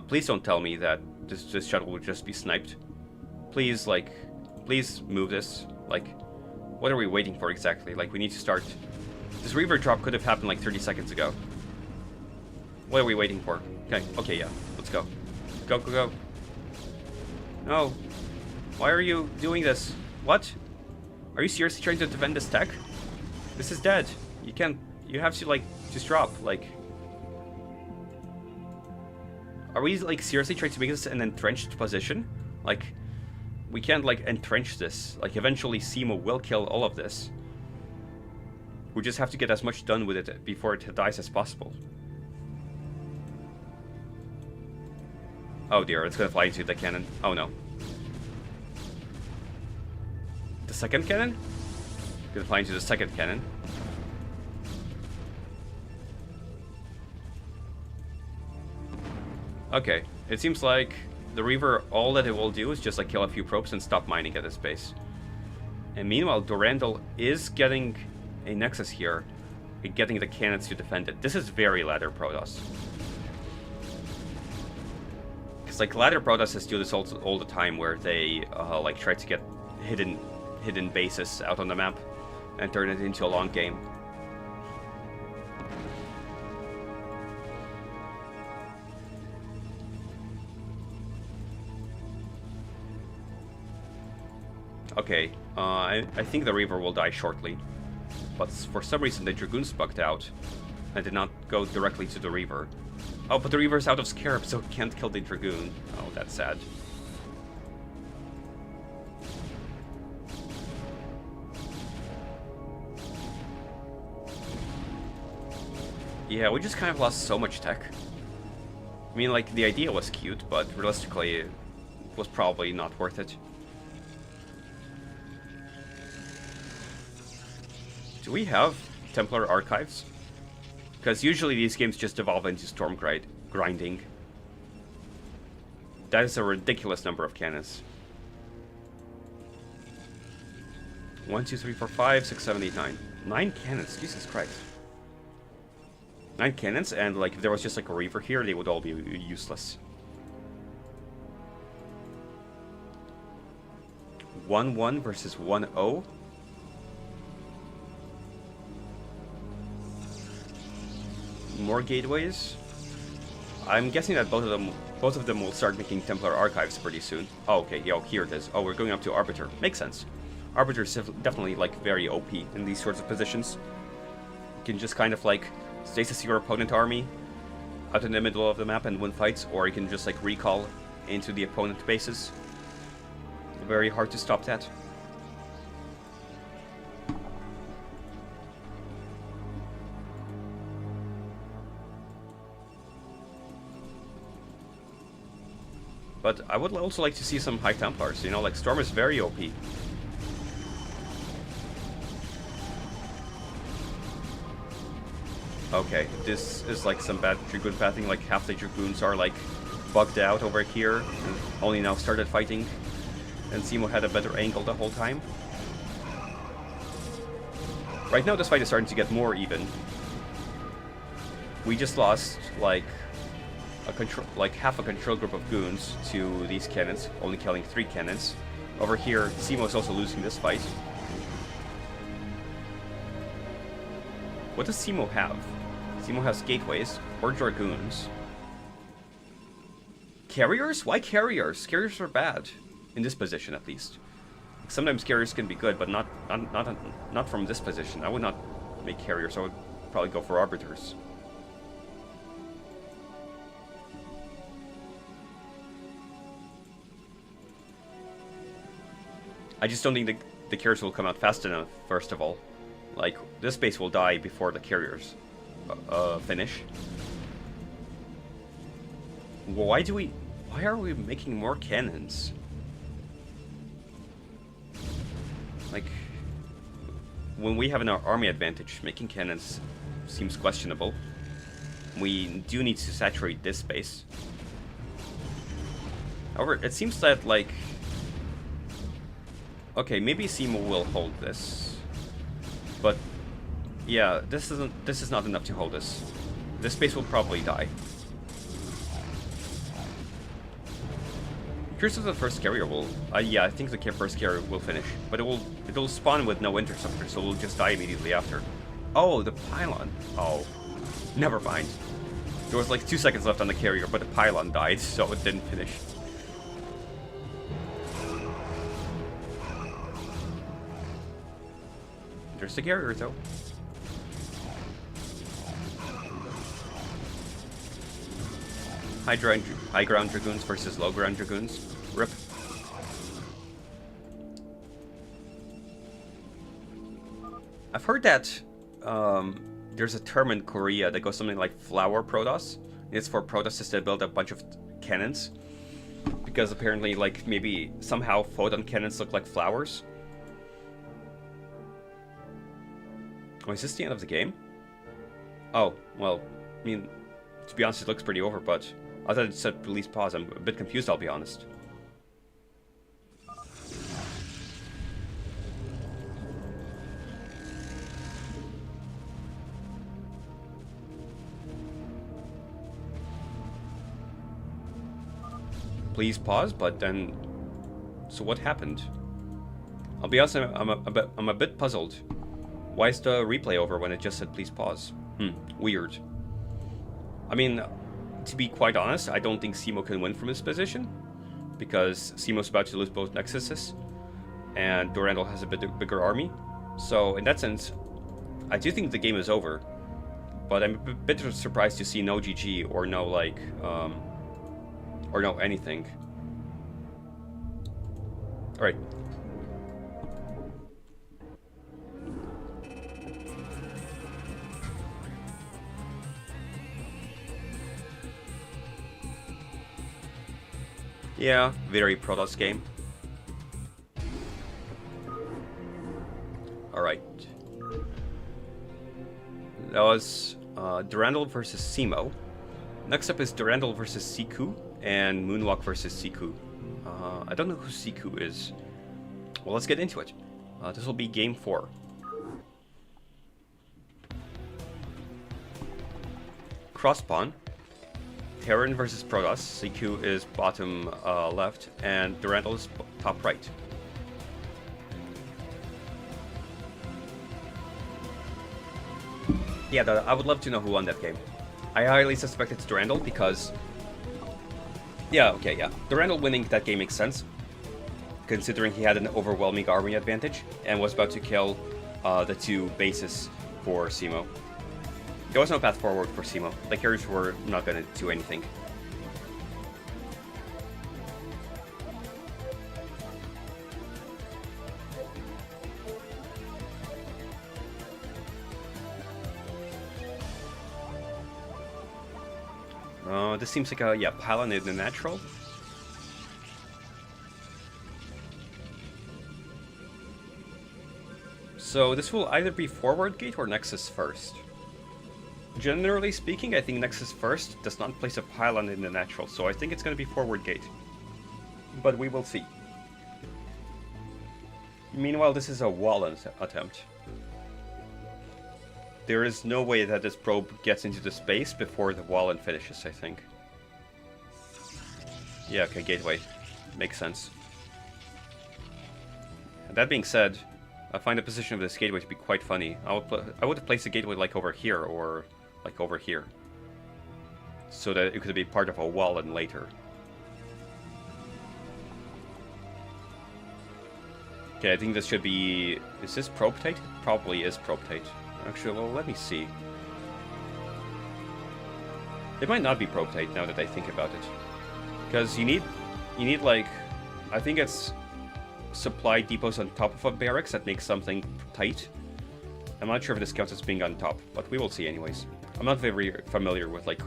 Please don't tell me that this shuttle will just be sniped. Please, like, please move this. Like, what are we waiting for exactly? Like, we need to start... This Reaver drop could have happened like 30 seconds ago. What are we waiting for? Okay, yeah, let's go. Go, go, go. No. Why are you doing this? What? Are you seriously trying to defend this tech? This is dead. You can't... You have to, like, just drop. Like... Are we, like, seriously trying to make this an entrenched position? Like, we can't, like, entrench this. Like, eventually Simo will kill all of this. We just have to get as much done with it before it dies as possible. Oh dear, it's gonna fly into the cannon. Oh no. The second cannon? Gonna fly into the second cannon. Okay, it seems like the Reaver, all that it will do is just like kill a few probes and stop mining at this base. And meanwhile, Durandal is getting a Nexus here, and getting the cannons to defend it. This is very ladder Protoss. Because like ladder Protosses do this all the time, where they like try to get hidden bases out on the map and turn it into a long game. Okay, I think the Reaver will die shortly, but for some reason the Dragoons bugged out and did not go directly to the Reaver. Oh, but the Reaver's out of Scarab, so it can't kill the Dragoon. Oh, that's sad. Yeah, we just kind of lost so much tech. I mean, like, the idea was cute, but realistically, it was probably not worth it. Do we have Templar archives? Because usually these games just evolve into storm grinding. That is a ridiculous number of cannons. 1, 2, 3, 4, 5, 6, 7, 8, 9. 9 cannons, Jesus Christ. 9 cannons, and like if there was just like a Reaver here, they would all be useless. 1-1 versus 1-0. More gateways. I'm guessing that both of them will start making Templar archives pretty soon. Oh, okay, yo, here it is. Oh, we're going up to Arbiter. Makes sense. Arbiter is definitely like very OP in these sorts of positions. You can just kind of like stasis your opponent army out in the middle of the map and win fights, or you can just like recall into the opponent bases. Very hard to stop that. But I would also like to see some High Templars, you know, like Storm is very OP. Okay, this is like some bad Dragoon pathing, like half the Dragoons are like bugged out over here and only now started fighting. And Simo had a better angle the whole time. Right now this fight is starting to get more even. We just lost like half a control group of goons to these cannons, only killing 3 cannons. Over here, Simo is also losing this fight. What does Simo have? Simo has gateways or Dragoons. Carriers? Why carriers? Carriers are bad. In this position, at least. Sometimes carriers can be good, but not from this position. I would not make carriers. I would probably go for arbiters. I just don't think the carriers will come out fast enough, first of all. Like, this base will die before the carriers finish. Why are we making more cannons? Like, when we have an army advantage, making cannons seems questionable. We do need to saturate this space. However, it seems that, like... Okay, maybe Simo will hold this. But, yeah, this is not enough to hold this. This space will probably die. Curious if the first carrier will... yeah, I think the first carrier will finish. But it'll spawn with no interceptor, so it'll just die immediately after. Oh, the pylon. Oh, never mind. There was like 2 seconds left on the carrier, but the pylon died, so it didn't finish. There's the carrier, though. High ground Dragoons versus low ground Dragoons. RIP. I've heard that there's a term in Korea that goes something like flower Protoss. It's for Protosses to build a bunch of cannons. Because apparently, like, maybe somehow photon cannons look like flowers. Oh, is this the end of the game? Oh, well, I mean, to be honest, it looks pretty over, but I thought it said release pause. I'm a bit confused, I'll be honest. Please pause, but then... So what happened? I'll be honest, I'm a bit puzzled. Why is the replay over when it just said please pause? Weird. I mean, to be quite honest, I don't think Simo can win from this position. Because Simo's about to lose both Nexuses. And Durandal has a bit bigger army. So, in that sense, I do think the game is over. But I'm a bit surprised to see no GG or no, like... or no, anything. Alright. Yeah, very Protoss game. Alright. That was Durandal versus Simo. Next up is Durandal versus Siku. And Moonwalk versus Siku. I don't know who Siku is. Well, let's get into it. This will be game 4. Cross pawn. Terran versus Protoss. Siku is bottom left, and Durandal is top right. Yeah, I would love to know who won that game. I highly suspect it's Durandal because... Yeah, okay, yeah. Durandal winning that game makes sense, considering he had an overwhelming army advantage and was about to kill the 2 bases for Simo. There was no path forward for Simo. The carriers were not going to do anything. This seems like a, pylon in the natural. So this will either be forward gate or Nexus first. Generally speaking, I think Nexus first does not place a pylon in the natural, so I think it's going to be forward gate. But we will see. Meanwhile, this is a wall attempt. There is no way that this probe gets into the space before the wall finishes, I think. Yeah, okay, gateway. Makes sense. And that being said, I find the position of this gateway to be quite funny. I would place the gateway like over here, or like over here. So that it could be part of a wall later. Okay, I think this should be... Is this probe tight? It probably is probe tight. Actually, well, let me see. It might not be probe tight now that I think about it. Because you need like... I think it's supply depots on top of a barracks that makes something tight. I'm not sure if this counts as being on top, but we will see anyways. I'm not very familiar with like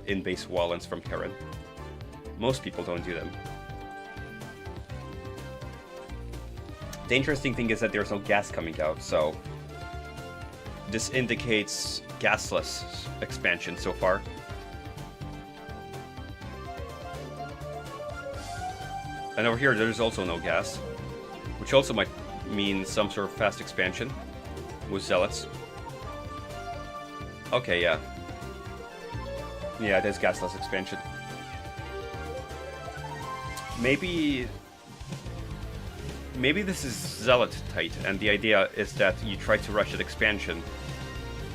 in-base wallens from Terran. Most people don't do them. The interesting thing is that there's no gas coming out, so this indicates gasless expansion so far. And over here, there's also no gas, which also might mean some sort of fast expansion with zealots. Okay, yeah. Yeah, there's gasless expansion. Maybe this is zealot tight, and the idea is that you try to rush at expansion,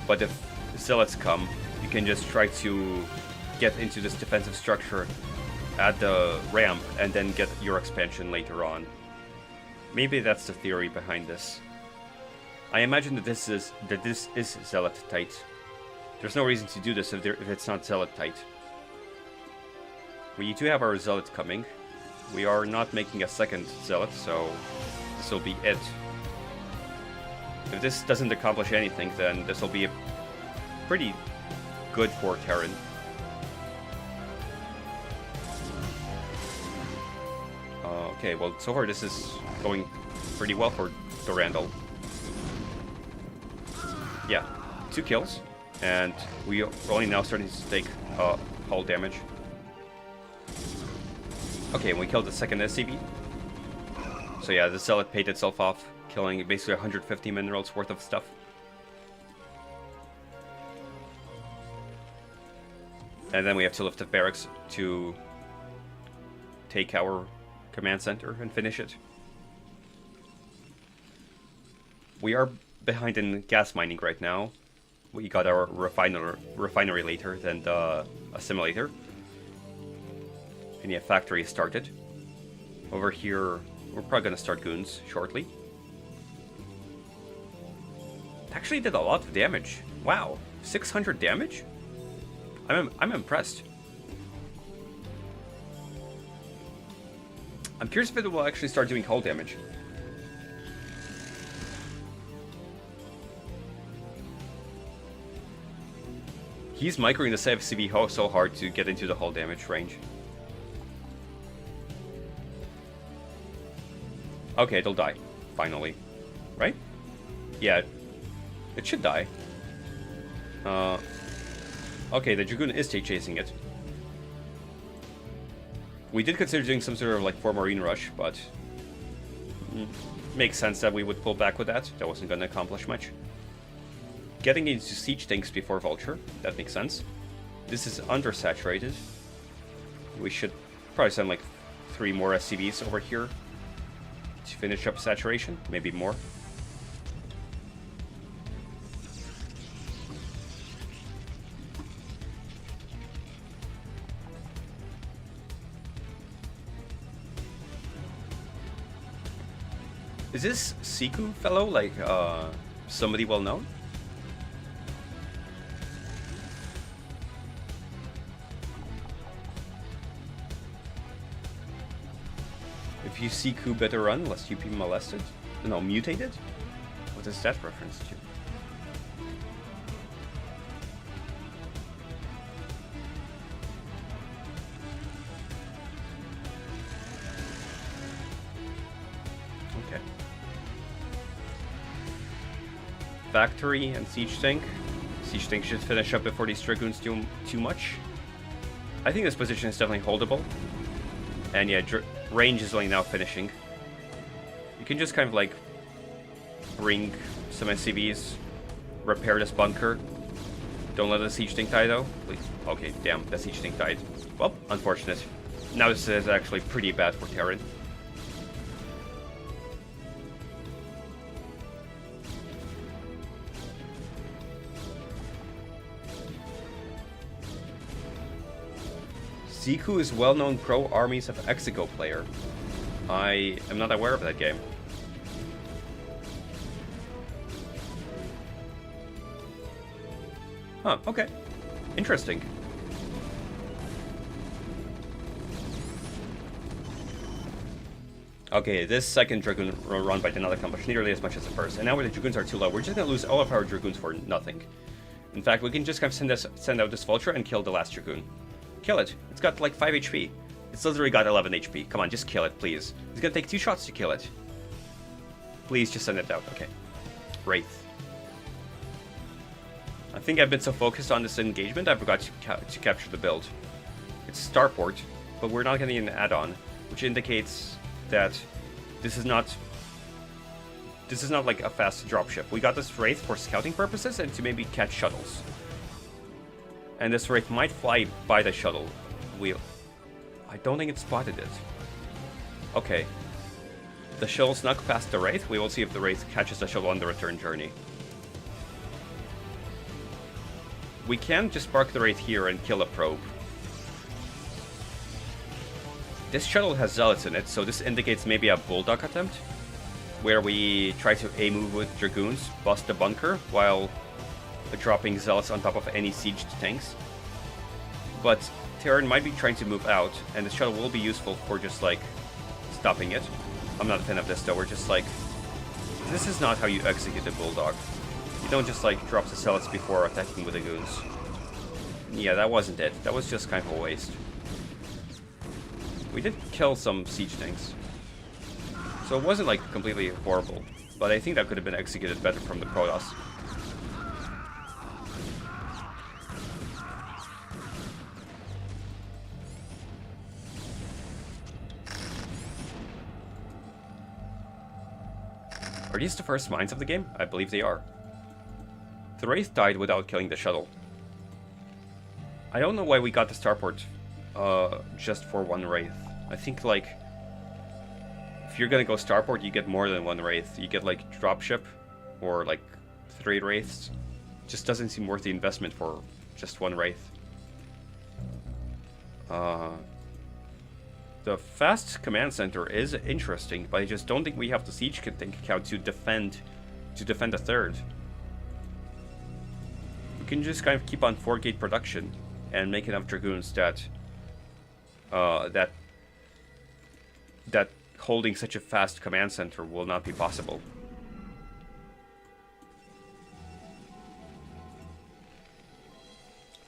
but if zealots come, you can just try to get into this defensive structure at the ramp and then get your expansion later on. Maybe that's the theory behind this. I imagine that this is zealot tight. There's no reason to do this if it's not zealot tight. We do have our zealot coming. We are not making a second zealot, so this will be it. If this doesn't accomplish anything, then this will be pretty good for Terran. Okay, well, so far this is going pretty well for Durandal. Yeah, 2 kills, and we're only now starting to take hull damage. Okay, and we killed the second SCV. So yeah, the Zealot paid itself off, killing basically 150 minerals worth of stuff. And then we have to lift the barracks to take our command center and finish it. We are behind in gas mining right now. We got our refinery later than the assimilator. And yeah, factory started. Over here, we're probably gonna start goons shortly. It actually did a lot of damage. Wow, 600 damage? I'm impressed. I'm curious if it will actually start doing hull damage. He's microing the CB so hard to get into the hull damage range. Okay, it'll die. Finally. Right? Yeah. It should die. Okay, the Dragoon is chasing it. We did consider doing some sort of like 4 Marine Rush, but makes sense that we would pull back with that. That wasn't going to accomplish much. Getting into siege tanks before Vulture, that makes sense. This is undersaturated. We should probably send like 3 more SCVs over here to finish up saturation, maybe more. Is this Siku fellow like somebody well known? If you Siku better run lest you be molested? No, mutated? What is that reference to? Okay. Factory and siege tank. Siege tank should finish up before these dragoons do too much. I think this position is definitely holdable. And yeah, range is only now finishing. You can just kind of like bring some SCVs, repair this bunker. Don't let the siege tank die though, please. Okay, damn, the siege tank died. Well, unfortunate. Now this is actually pretty bad for Terran. Siku is well-known pro Armies of Exego player. I am not aware of that game. Huh, okay. Interesting. Okay, this second Dragoon run by did not accomplish nearly as much as the first, and now where the Dragoons are too low, we're just gonna lose all of our Dragoons for nothing. In fact, we can just kind of send out this Vulture and kill the last Dragoon. Kill it. It's got like 5 HP. It's literally got 11 HP. Come on, just kill it, please. It's gonna take 2 shots to kill it. Please, just send it out. Okay. Wraith. I think I've been so focused on this engagement, I forgot to capture the build. It's Starport, but we're not getting an add-on, which indicates that this is not like a fast dropship. We got this Wraith for scouting purposes and to maybe catch shuttles. And this Wraith might fly by the shuttle wheel. I don't think it spotted it. Okay. The shuttle snuck past the Wraith. We will see if the Wraith catches the shuttle on the return journey. We can just park the Wraith here and kill a probe. This shuttle has Zealots in it, so this indicates maybe a Bulldog attempt, where we try to A-move with Dragoons, bust the bunker, while dropping Zealots on top of any sieged tanks. But Terran might be trying to move out, and the shuttle will be useful for just like stopping it. I'm not a fan of this though, we're just like This is not how you execute a Bulldog. You don't just like drop the zealots before attacking with the goons. Yeah, that wasn't it. That was just kind of a waste. We did kill some siege tanks. So it wasn't like completely horrible. But I think that could have been executed better from the Protoss. Are these the first mines of the game? I believe they are. The Wraith died without killing the shuttle. I don't know why we got the starport just for one Wraith. I think, like, if you're gonna go starport, you get more than one Wraith. You get, like, dropship or, like, 3 Wraiths. Just doesn't seem worth the investment for just one Wraith. The fast command center is interesting, but I just don't think we have the siege tank count to defend a third. We can just kind of keep on 4-gate production and make enough dragoons that that holding such a fast command center will not be possible.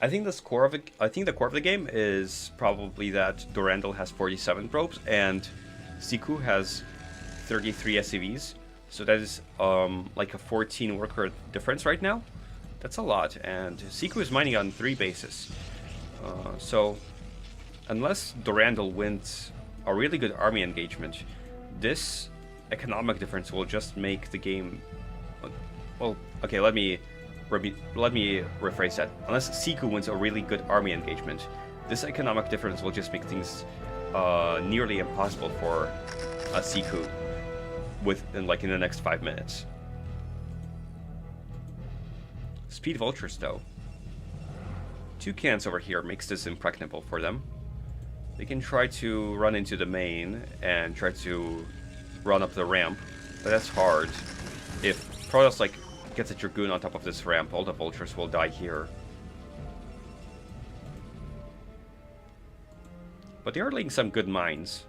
I think the core of the game is probably that Durandal has 47 probes and Siku has 33 SCVs. So that is like a 14 worker difference right now. That's a lot, and Siku is mining on 3 bases. So unless Durandal wins a really good army engagement, this economic difference will just make the game... Well, okay, let me rephrase that. Unless Siku wins a really good army engagement, this economic difference will just make things nearly impossible for Siku in the next 5 minutes. Speed vultures, though. 2 cannons over here makes this impregnable for them. They can try to run into the main and try to run up the ramp, but that's hard. If Protoss gets a Dragoon on top of this ramp, all the vultures will die here. But they are laying some good mines.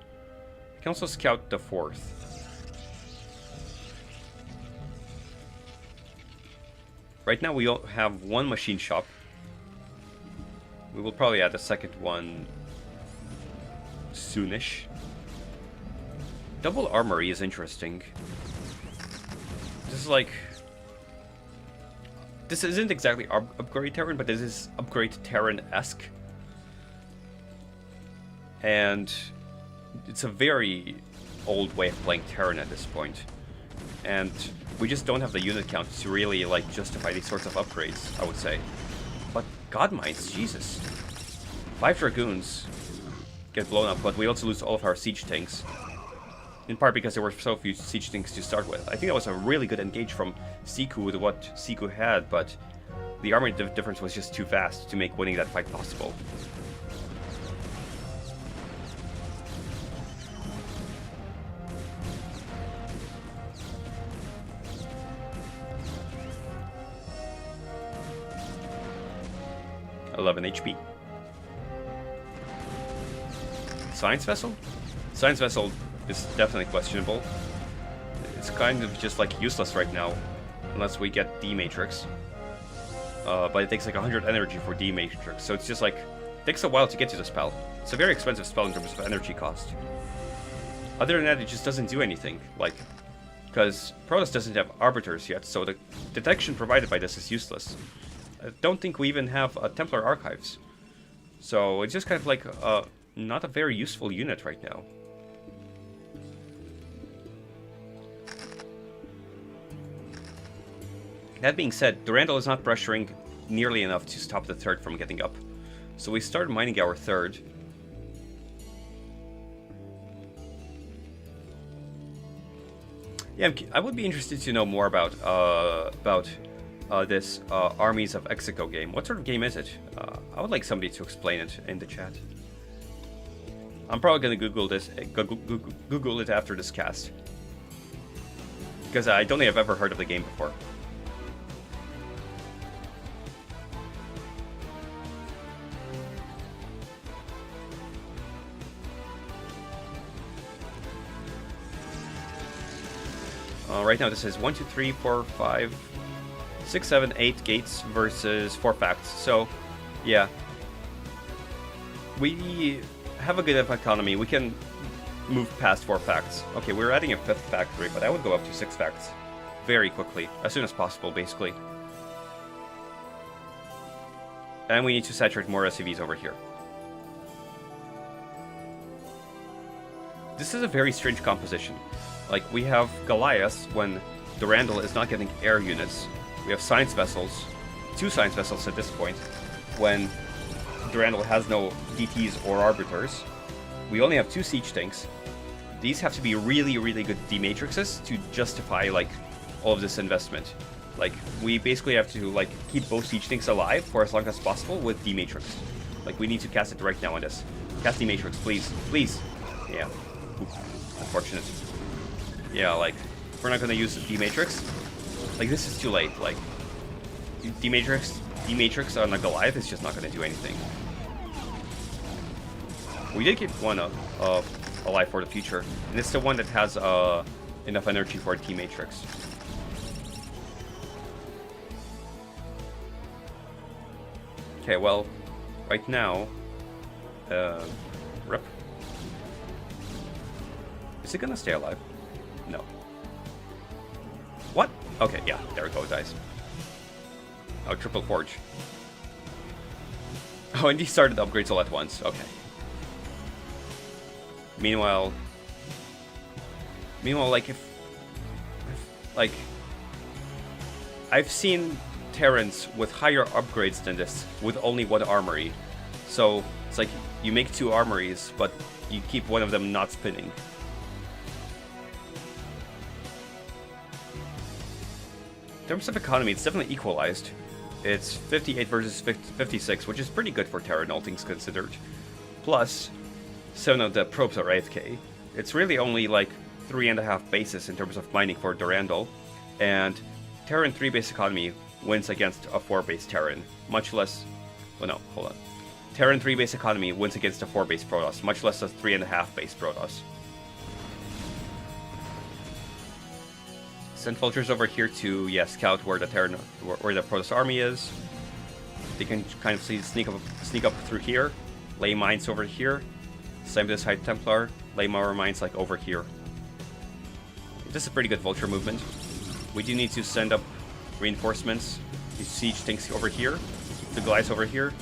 They can also scout the 4th. Right now we have 1 machine shop. We will probably add a second one soonish. Double armory is interesting. This isn't exactly upgrade Terran, but this is upgrade Terran-esque. And it's a very old way of playing Terran at this point. And we just don't have the unit count to really justify these sorts of upgrades, I would say. But God Mines, Jesus. 5 Dragoons get blown up, but we also lose all of our siege tanks. In part because there were so few siege tanks to start with. I think that was a really good engage from Siku with what Siku had, but the army difference was just too vast to make winning that fight possible. HP. Science Vessel? Science Vessel is definitely questionable. It's kind of just useless right now, unless we get D-Matrix. But it takes 100 energy for D-Matrix, so it's just takes a while to get to the spell. It's a very expensive spell in terms of energy cost. Other than that, it just doesn't do anything, because Protoss doesn't have Arbiters yet, so the detection provided by this is useless. I don't think we even have Templar Archives. So it's just kind of not a very useful unit right now. That being said, Durandal is not pressuring nearly enough to stop the 3rd from getting up. So we start mining our 3rd. Yeah, I would be interested to know more about this Armies of Execo game. What sort of game is it? I would like somebody to explain it in the chat. I'm probably gonna Google this, Google it after this cast, because I don't think I've ever heard of the game before. Right now this is 1, 2, 3, 4, 5, 6, 7, 8 gates versus 4 facts. So, yeah. We have a good enough economy. We can move past 4 facts. Okay, we're adding a 5th factory, but I would go up to 6 facts very quickly, as soon as possible, basically. And we need to saturate more SCVs over here. This is a very strange composition. Like, we have Goliath when Durandal is not getting air units. We have science vessels, 2 science vessels at this point, when Durandal has no DTs or arbiters. We only have 2 siege tanks. These have to be really, really good D-matrixes to justify, like, all of this investment. Like, we basically have to, like, keep both siege tanks alive for as long as possible with D-matrix. Like, we need to cast it right now on this. Cast D-matrix, please. Please! Yeah. Oof. Unfortunate. Yeah, like, if we're not gonna use the D-matrix, like, this is too late. Like, D-matrix on a Goliath is just not gonna do anything. We did keep one alive for the future, and it's the one that has enough energy for a D-matrix. Okay, well, right now, rip. Is it gonna stay alive? No. What? Okay, yeah, there we go, guys. Oh, triple forge. Oh, and he started upgrades all at once. Okay. Meanwhile, like, like, I've seen Terrans with higher upgrades than this with only 1 armory. So it's like you make 2 armories, but you keep one of them not spinning. In terms of economy, it's definitely equalized. It's 58 versus 56, which is pretty good for Terran, all things considered. Plus, 7 of the probes are AFK. It's really only like 3.5 bases in terms of mining for Durandal, and Terran 3 base economy wins against a 4 base Terran, much less. Oh no, hold on. Terran 3 base economy wins against a 4 base Protoss, much less a 3.5 base Protoss. Send vultures over here to, yeah, scout where the Terran, where the Protoss army is. They can kind of sneak up through here, lay mines over here. Same with this High Templar, lay more mines like over here. This is a pretty good vulture movement. We do need to send up reinforcements. These siege tanks over here, the Goliaths over here.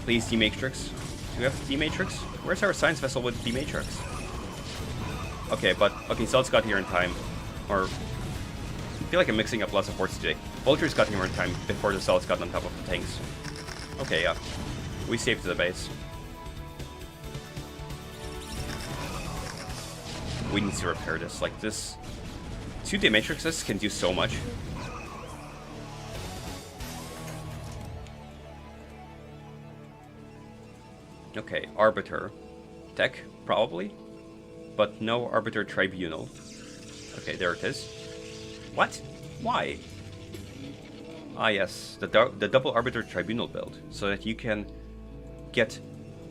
Please, D-matrix. Do we have D-matrix? Where's our science vessel with D-matrix? Okay, but okay, Zealots got here in time. Or I feel like I'm mixing up lots of words today. Vultures got here in time before the Zealots got on top of the tanks. Okay, yeah. We saved the base. We need to repair this. Like, this 2 D-matrixes can do so much. Okay, Arbiter. Tech, probably. But no Arbiter Tribunal. Okay, there it is. What? Why? Ah yes, the double Arbiter Tribunal build, so that you can get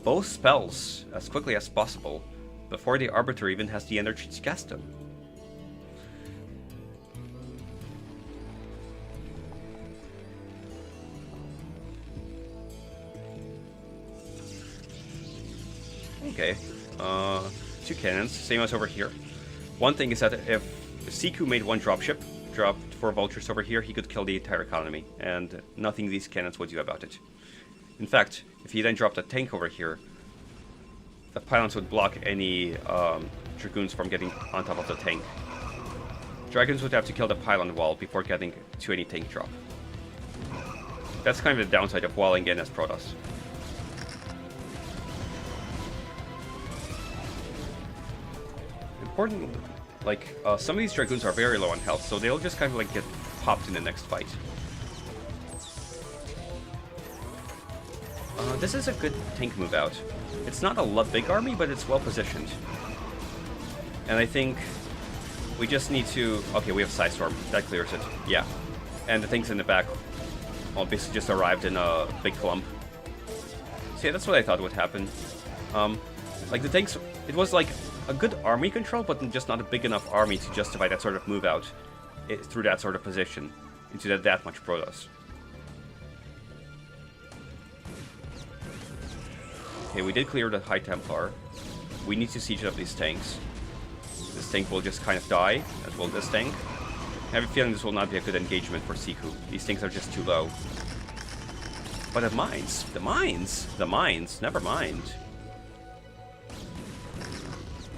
both spells as quickly as possible before the Arbiter even has the energy to cast them. Okay, 2 cannons, same as over here. One thing is that if Siku made 1 dropship, dropped 4 vultures over here, he could kill the entire economy, and nothing these cannons would do about it. In fact, if he then dropped a tank over here, the pylons would block any Dragoons from getting on top of the tank. Dragons would have to kill the pylon wall before getting to any tank drop. That's kind of the downside of walling in as Protoss. Important, like, some of these Dragoons are very low on health, so they'll just kind of like get popped in the next fight. This is a good tank move out. It's not a big army, but it's well positioned. And I think we just need to... Okay, we have Psystorm. That clears it. Yeah. And the tanks in the back, well, basically just arrived in a big clump. So yeah, that's what I thought would happen. Like, the tanks... It was like a good army control, but just not a big enough army to justify that sort of move out through that sort of position into that much Protoss. Okay, we did clear the High Templar. We need to siege up these tanks. This tank will just kind of die, as will this tank. I have a feeling this will not be a good engagement for Siku. These things are just too low. But the mines, never mind.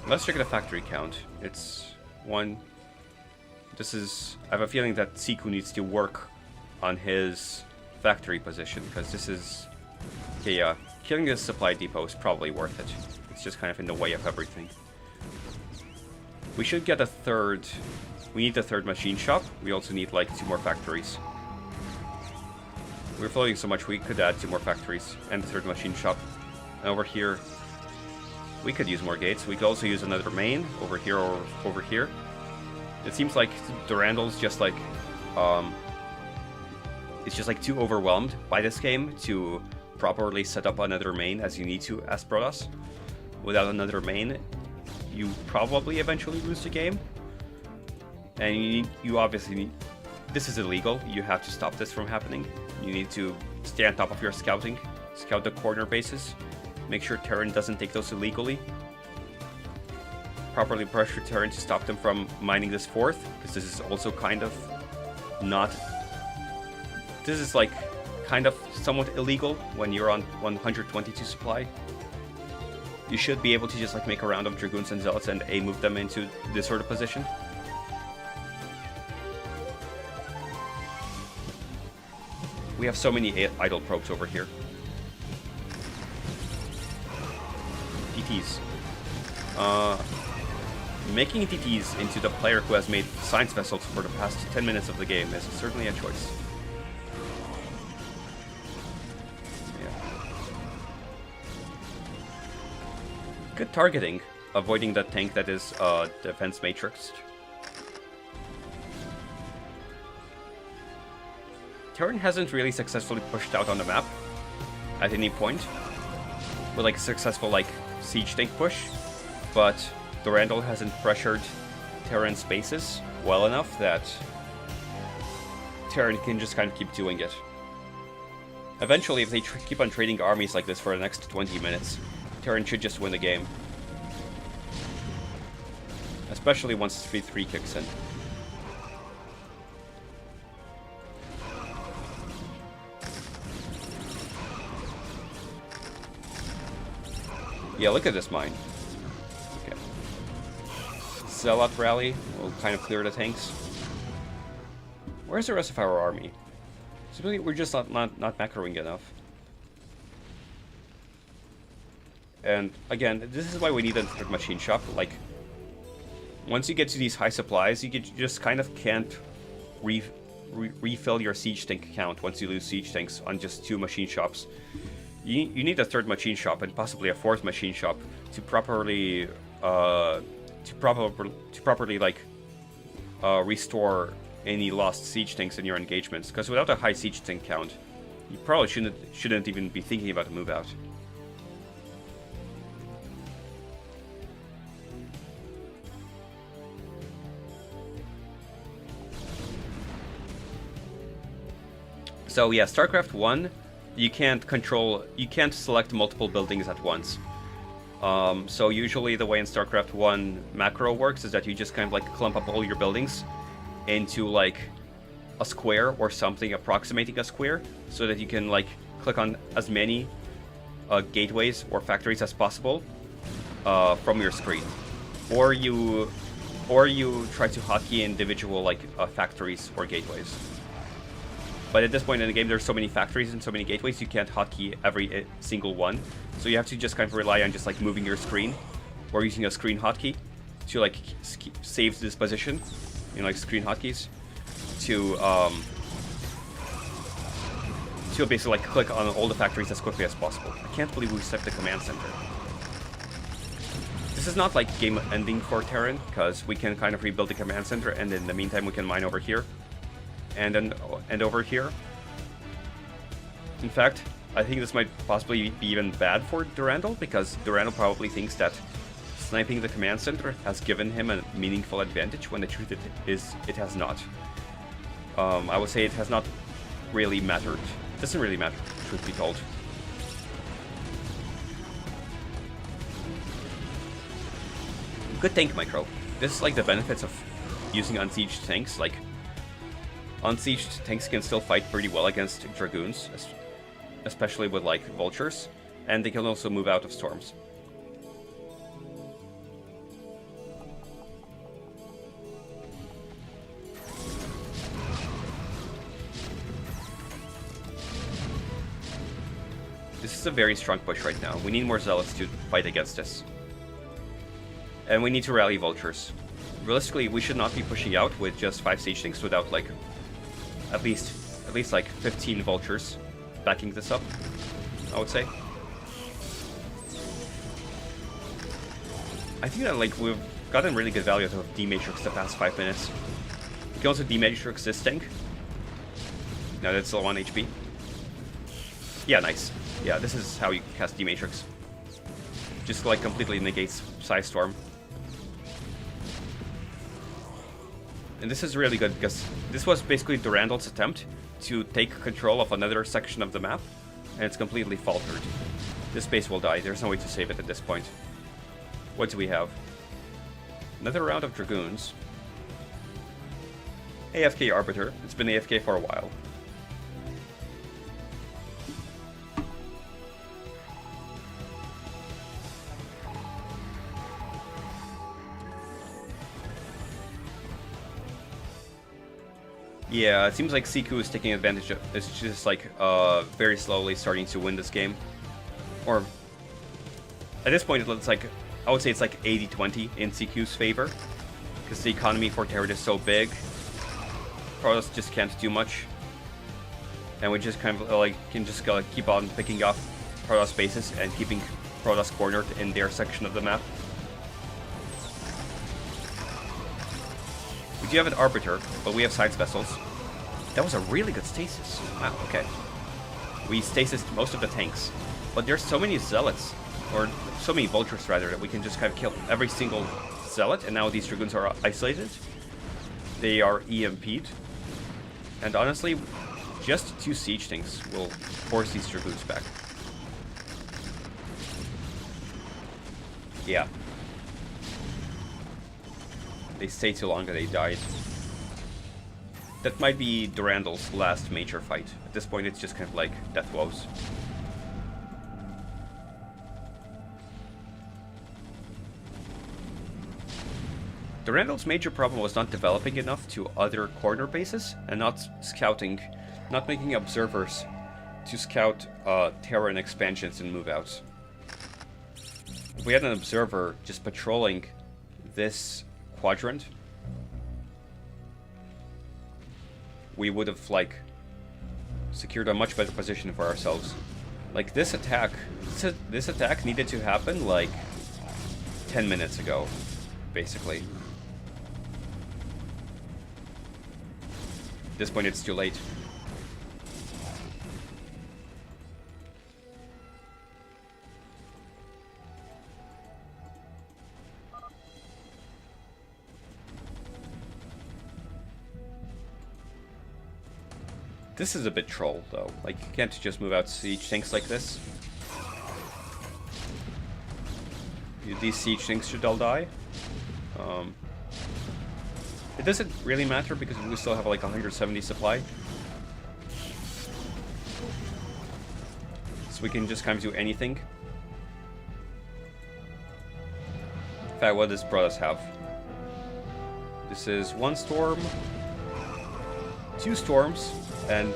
Let's check the factory count. It's 1. This is... I have a feeling that Siku needs to work on his factory position, because this is... Okay, yeah. Killing this supply depot is probably worth it. It's just kind of in the way of everything. We should get a third... We need the third machine shop. We also need, like, 2 more factories. We're floating so much, we could add 2 more factories and the third machine shop. And over here, we could use more gates. We could also use another main over here or over here. It seems like Durandal's just like, it's just like too overwhelmed by this game to properly set up another main as you need to as Protoss. Without another main, you probably eventually lose the game. And you obviously need... This is illegal. You have to stop this from happening. You need to stay on top of your scouting. Scout the corner bases. Make sure Terran doesn't take those illegally. Properly pressure Terran to stop them from mining this fourth, because this is also kind of not... This is like kind of somewhat illegal when you're on 122 supply. You should be able to just like make a round of Dragoons and Zealots and move them into this sort of position. We have so many idle probes over here. TTs. Making TTs into the player who has made science vessels for the past 10 minutes of the game is certainly a choice. Yeah. Good targeting, avoiding that tank that is defense matrixed. Terran hasn't really successfully pushed out on the map at any point with like a successful like siege tank push, but Durandal hasn't pressured Terran spaces well enough that Terran can just kind of keep doing it. Eventually, if they keep on trading armies like this for the next 20 minutes, Terran should just win the game. Especially once 3-3 kicks in. Yeah, look at this mine. Okay. Zealot rally will kind of clear the tanks. Where's the rest of our army? Simply, we're just not macroing enough. And again, this is why we need a third machine shop. Like, once you get to these high supplies, you just kind of can't refill your siege tank count once you lose siege tanks on just 2 machine shops. You need a third machine shop and possibly a 4th machine shop to properly like restore any lost siege tanks in your engagements. Because without a high siege tank count, you probably shouldn't even be thinking about a move out. So yeah, StarCraft 1. You can't select multiple buildings at once. So usually the way in StarCraft 1 macro works is that you just kind of like clump up all your buildings into like a square or something approximating a square, so that you can like click on as many gateways or factories as possible from your screen. Or you try to hotkey individual like factories or gateways. But at this point in the game, there's so many factories and so many gateways, you can't hotkey every single one. So you have to just kind of rely on just like moving your screen or using a screen hotkey to like save this position, you know, like screen hotkeys to basically like click on all the factories as quickly as possible. I can't believe we set the command center. This is not like game ending for Terran, because we can kind of rebuild the command center, and in the meantime we can mine over here. And over here. In fact, I think this might possibly be even bad for Durandal, because Durandal probably thinks that sniping the command center has given him a meaningful advantage, when the truth is it has not. I would say it has not really mattered. It doesn't really matter, truth be told. Good tank micro. This is like the benefits of using unsieged tanks. Like, unsieged tanks can still fight pretty well against dragoons, especially with like vultures, and they can also move out of storms. This is a very strong push right now. We need more zealots to fight against this. And we need to rally vultures. Realistically, we should not be pushing out with just 5 siege tanks without like at least like 15 vultures backing this up, I would say. I think that like we've gotten really good value out of D-Matrix the past 5 minutes. You can also D-Matrix this tank. Now that's still 1 HP. Yeah, nice. Yeah, this is how you cast D-Matrix. Just like completely negates Psy Storm. And this is really good because this was basically Durandal's attempt to take control of another section of the map, and it's completely faltered. This base will die. There's no way to save it at this point. What do we have? Another round of Dragoons. AFK Arbiter. It's been AFK for a while. Yeah, it seems like Siku is taking advantage of. It's just like very slowly starting to win this game. Or at this point, it's like, I would say it's like 80-20 in Siku's favor, because the economy for Terran is so big. Protoss just can't do much, and we just kind of like can just keep on picking off Protoss bases and keeping Protoss cornered in their section of the map. We do have an Arbiter, but we have Science Vessels. That was a really good stasis. Wow, okay. We stasis most of the tanks, but there's so many Zealots, or so many Vultures rather, that we can just kind of kill every single Zealot, and now these Dragoons are isolated. They are EMP'd. And honestly, just 2 Siege Tanks will force these Dragoons back. Yeah. They stayed too long and they died. That might be Durandal's last major fight. At this point, it's just kind of like death woes. Durandal's major problem was not developing enough to other corner bases and not scouting, not making observers to scout Terran expansions and move outs. If we had an observer just patrolling this quadrant, we would have like secured a much better position for ourselves. Like this attack needed to happen like 10 minutes ago, basically. At this point, it's too late. This is a bit troll, though. Like, you can't just move out siege tanks like this. These siege tanks should all die. It doesn't really matter because we still have like 170 supply. So we can just kind of do anything. In fact, what does Protoss have? This is 1 storm, 2 storms, and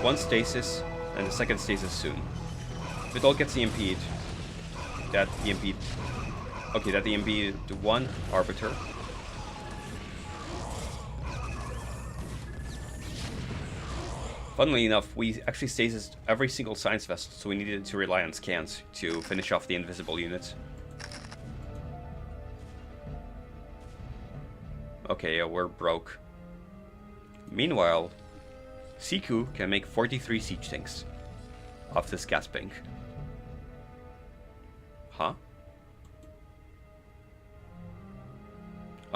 1 stasis, and the second stasis soon. If it all gets EMP'd, that EMP'd. Okay, that EMP'd 1 Arbiter. Funnily enough, we actually stasised every single science vessel, so we needed to rely on scans to finish off the invisible units. Okay, we're broke. Meanwhile, Siku can make 43 siege tanks off this gas bank. Huh?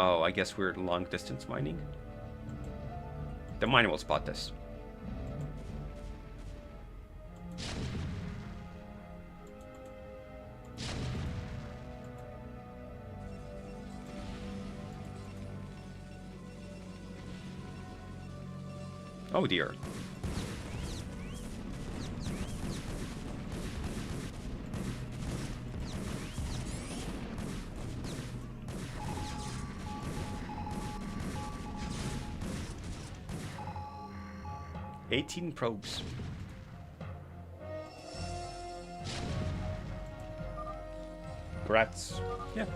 Oh, I guess we're long distance mining. The miner will spot this. Oh dear. "18 probes. Grats. Yeah.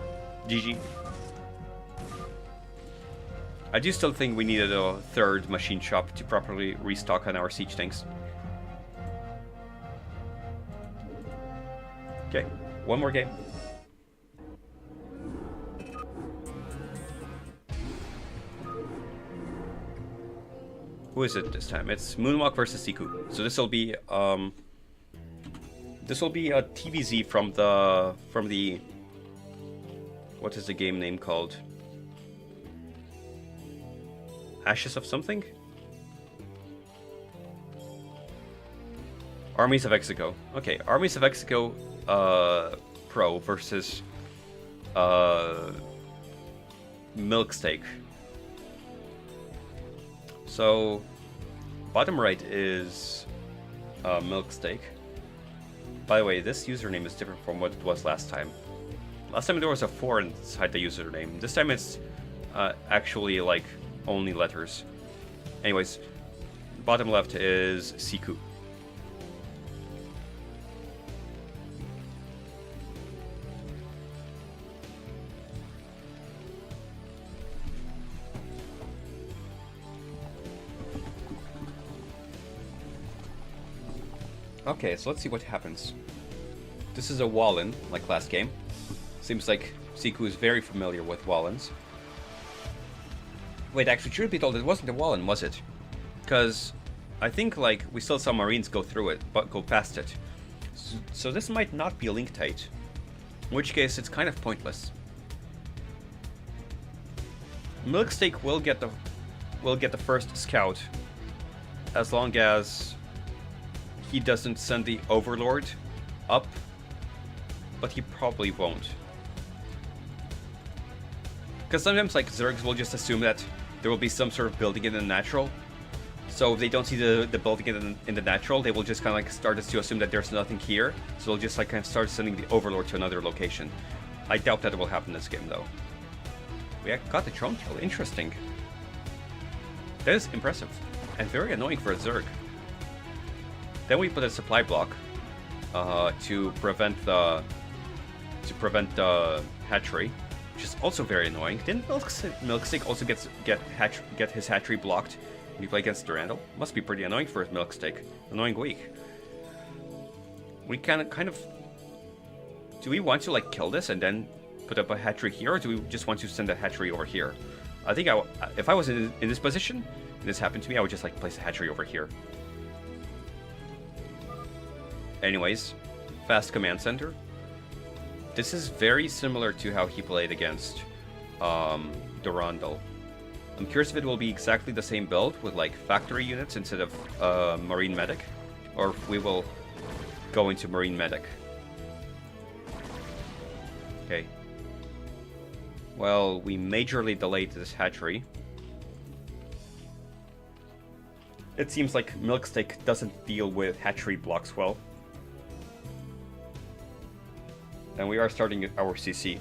GG. I do still think we needed a third machine shop to properly restock on our siege tanks. Okay, one more game. Who is it this time? It's Moonwalk versus Siku. So this will be a TVZ from the what is the game name called? Ashes of something? Armies of Exego. Okay, Armies of Exego Pro versus Milksteak. So, bottom right is Milksteak. By the way, this username is different from what it was last time. Last time there was a 4 inside the username. This time it's actually like only letters. Anyways, bottom left is Siku. Okay, so let's see what happens. This is a Wallen, like last game. Seems like Siku is very familiar with Wallens. Wait, actually, truth be told, it wasn't a Wallen, was it? Because I think, like, we still saw Marines go through it, but go past it. So this might not be link tight. In which case, it's kind of pointless. Milksteak will get the first scout, as long as he doesn't send the Overlord up, but he probably won't. Because sometimes, like, Zergs will just assume that there will be some sort of building in the natural. So if they don't see the building in the natural, they will just kind of like start to assume that there's nothing here. So they'll just like kind of start sending the Overlord to another location. I doubt that it will happen this game, though. We got the drone kill. Interesting. That is impressive and very annoying for a Zerg. Then we put a supply block to prevent the hatchery, which is also very annoying. Didn't Milksteak also get his hatchery blocked when you play against Durandal? Must be pretty annoying for his Milksteak. Annoying weak. We kind of. Do we want to like kill this and then put up a hatchery here, or do we just want to send a hatchery over here? I think if I was in this position and this happened to me, I would just like place a hatchery over here. Anyways, fast command center. This is very similar to how he played against Durandal. I'm curious if it will be exactly the same build with like factory units instead of Marine Medic, or if we will go into Marine Medic. Okay. Well, we majorly delayed this hatchery. It seems like Milksteak doesn't deal with hatchery blocks well. And we are starting our CC.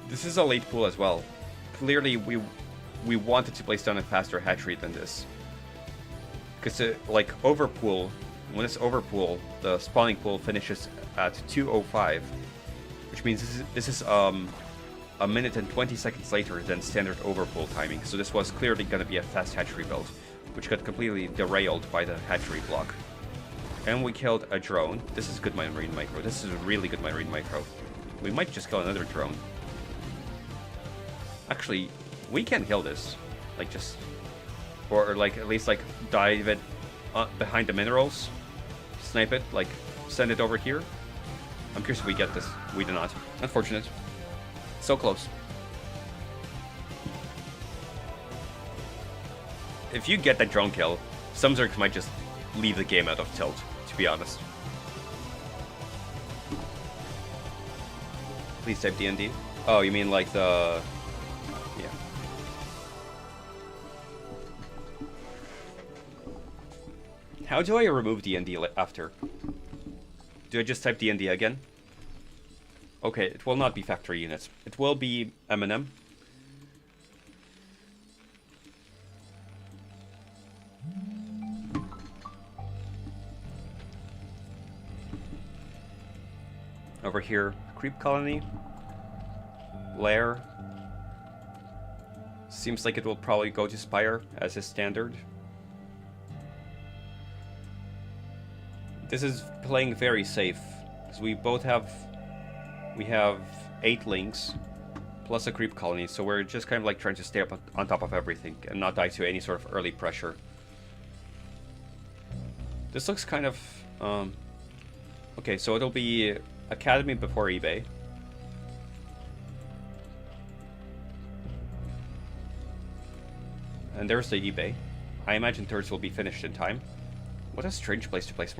This is a late pool as well. Clearly, we wanted to place down a faster hatchery than this. Because, like, overpool, when it's overpool, the spawning pool finishes at 2:05. Which means this is a minute and 20 seconds later than standard overpool timing. So this was clearly going to be a fast hatchery build, which got completely derailed by the hatchery block. And we killed a drone. This is good Marine Micro. This is a really good Marine Micro. We might just kill another drone. Actually, we can kill this. Like, just... Or like, at least, like, dive it behind the minerals. Snipe it, like, send it over here. I'm curious if we get this. We do not. Unfortunate. So close. If you get that drone kill, some Zergs might just leave the game out of tilt, to be honest. Please type DND. Oh, you mean like the... Yeah. How do I remove DND after? Do I just type DND again? Okay, it will not be factory units. It will be M&M. Over here, creep colony. Lair. Seems like it will probably go to Spire as is standard. This is playing very safe, because we have 8 links, plus a creep colony, so we're just kind of like trying to stay up on top of everything, and not die to any sort of early pressure. This looks kind of, okay, so it'll be Academy before eBay. And there's the eBay. I imagine turrets will be finished in time. What a strange place to place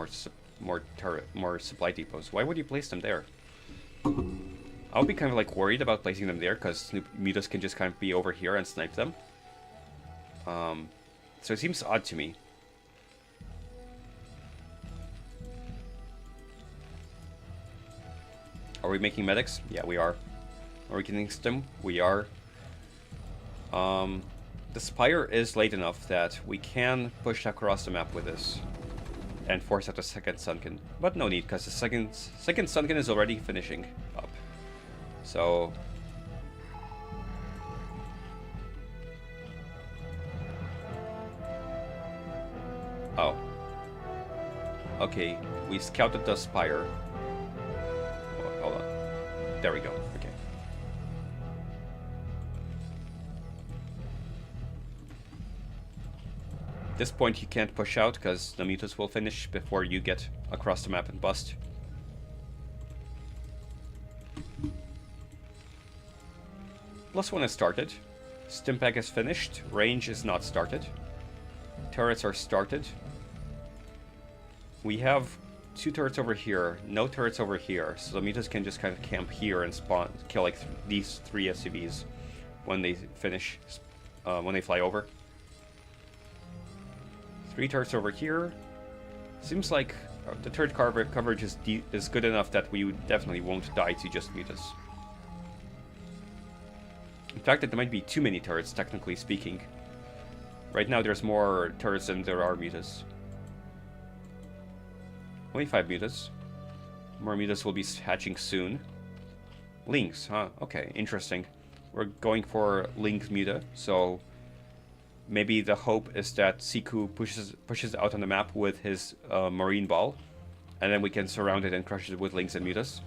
more supply depots. Why would you place them there? I would be kind of like worried about placing them there, because mutas can just kind of be over here and snipe them. So it seems odd to me. Are we making medics? Yeah, we are. Are we getting stim? We are. The Spire is late enough that we can push across the map with this and force out a second Sunken. But no need, because the second Sunken is already finishing up. So... Oh. Okay, we scouted the Spire. Oh, hold on. There we go. Okay. At this point you can't push out because the mutas will finish before you get across the map and bust. +1 is started. Stimpack is finished. Range is not started. Turrets are started. We have 2 turrets over here, no turrets over here, so the mutas can just kind of camp here and spawn, kill like these 3 SCVs when they finish, when they fly over. 3 turrets over here. Seems like the turret coverage is good enough that we definitely won't die to just mutas. In fact, there might be too many turrets, technically speaking. Right now there's more turrets than there are mutas. Only 5 mutas. More mutas will be hatching soon. Lynx, huh? Okay, interesting. We're going for Lynx muta, so maybe the hope is that Siku pushes out on the map with his marine ball, and then we can surround it and crush it with Lynx and mutas.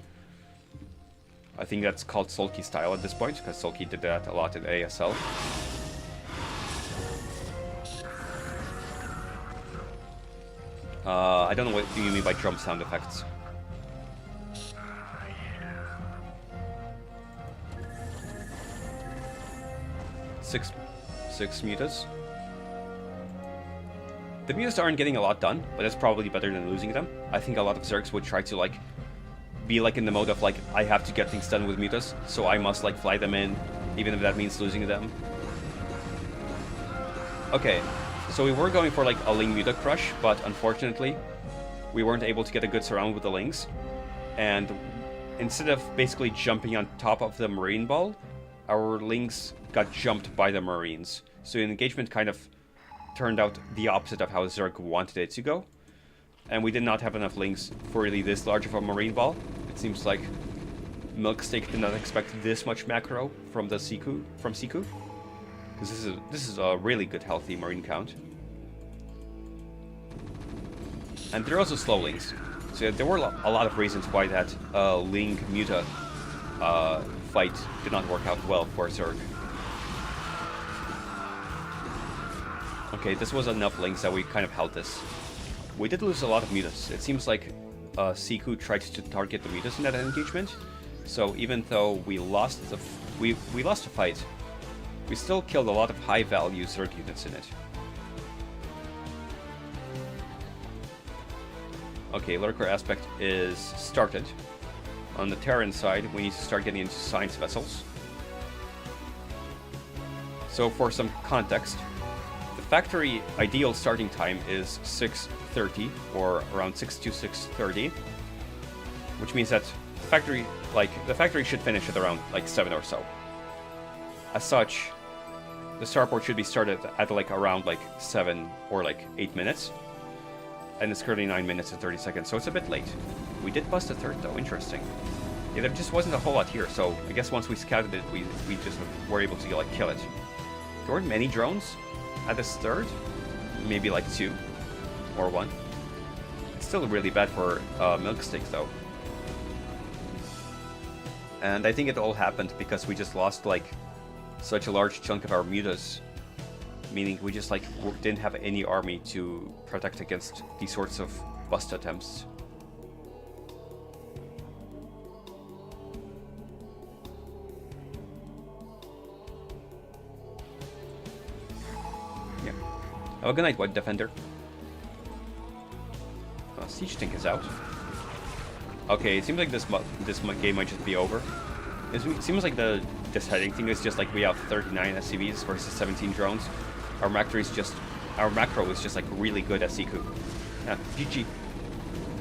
I think that's called Sulky style at this point, because Sulky did that a lot in ASL. I don't know what you mean by drum sound effects. Six mutas. The mutas aren't getting a lot done, but that's probably better than losing them. I think a lot of Zergs would try to like be like in the mode of like, I have to get things done with mutas, so I must like fly them in, even if that means losing them. Okay, so we were going for like a Ling muta crush, but unfortunately we weren't able to get a good surround with the Lings, and instead of basically jumping on top of the marine ball, our Lings got jumped by the Marines. So the engagement kind of turned out the opposite of how Zerg wanted it to go. And we did not have enough Lings for really this large of a marine ball. It seems like Milksteak did not expect this much macro from the Siku, because this is a really good healthy marine count. And they're also slow Lings. So there were a lot of reasons why that Ling Muta fight did not work out well for Zerg. Okay, this was enough Lings that we kind of held this. We did lose a lot of mutas. It seems like Siku tried to target the Mutas in that engagement. So even though we lost the we lost the fight, we still killed a lot of high-value Zerg units in it. Okay, Lurker Aspect is started. On the Terran side, we need to start getting into science vessels. So for some context, the factory ideal starting time is 6:30 or around 6 to 6:30, which means that the factory should finish at around like 7 or so. As such, the starport should be started at like around like 7 or like 8 minutes. And it's currently 9 minutes and 30 seconds, so it's a bit late. We did bust a third though, interesting. Yeah, there just wasn't a whole lot here, so I guess once we scouted it, we just were able to like kill it. There weren't many drones at this third, maybe like 2 or 1. It's still really bad for milk sticks though. And I think it all happened because we just lost like such a large chunk of our mutas, meaning we just like didn't have any army to protect against these sorts of bust attempts. Yeah. Have a good night, White Defender. Siege Tank is out. Okay, it seems like this game might just be over. It seems like this heading thing is just like we have 39 SCVs versus 17 drones. Our macro is just like really good at Siku. Yeah, GG.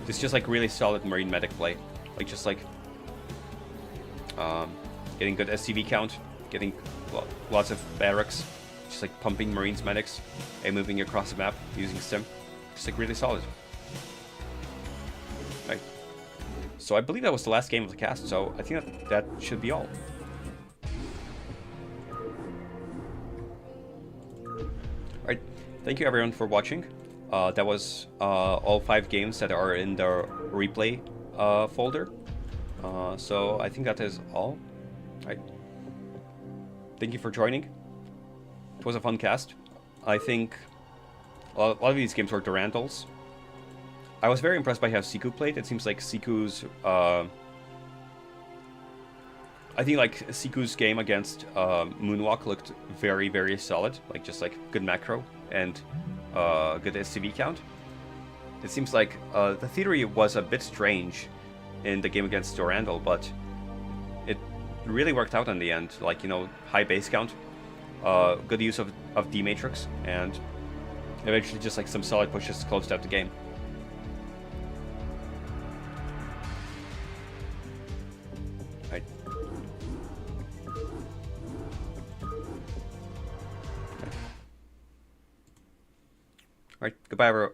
It's just like really solid Marine medic play. Like just like getting good SCV count, getting lots of barracks, just like pumping Marines medics and moving across the map using stim. Just like really solid. Right. So I believe that was the last game of the cast, so I think that should be all. Alright, thank you everyone for watching. That was all 5 games that are in the replay folder. So I think that is all. Alright. Thank you for joining. It was a fun cast. I think a lot of these games were Durandals. I was very impressed by how Siku played. It seems like Siku's I think like Siku's game against Moonwalk looked very, very solid. Like just like good macro and good SCV count. It seems like the theory was a bit strange in the game against Durandal, but it really worked out in the end. Like, you know, high base count, good use of D Matrix, and eventually just like some solid pushes closed out the game. Right. Alright, goodbye everyone.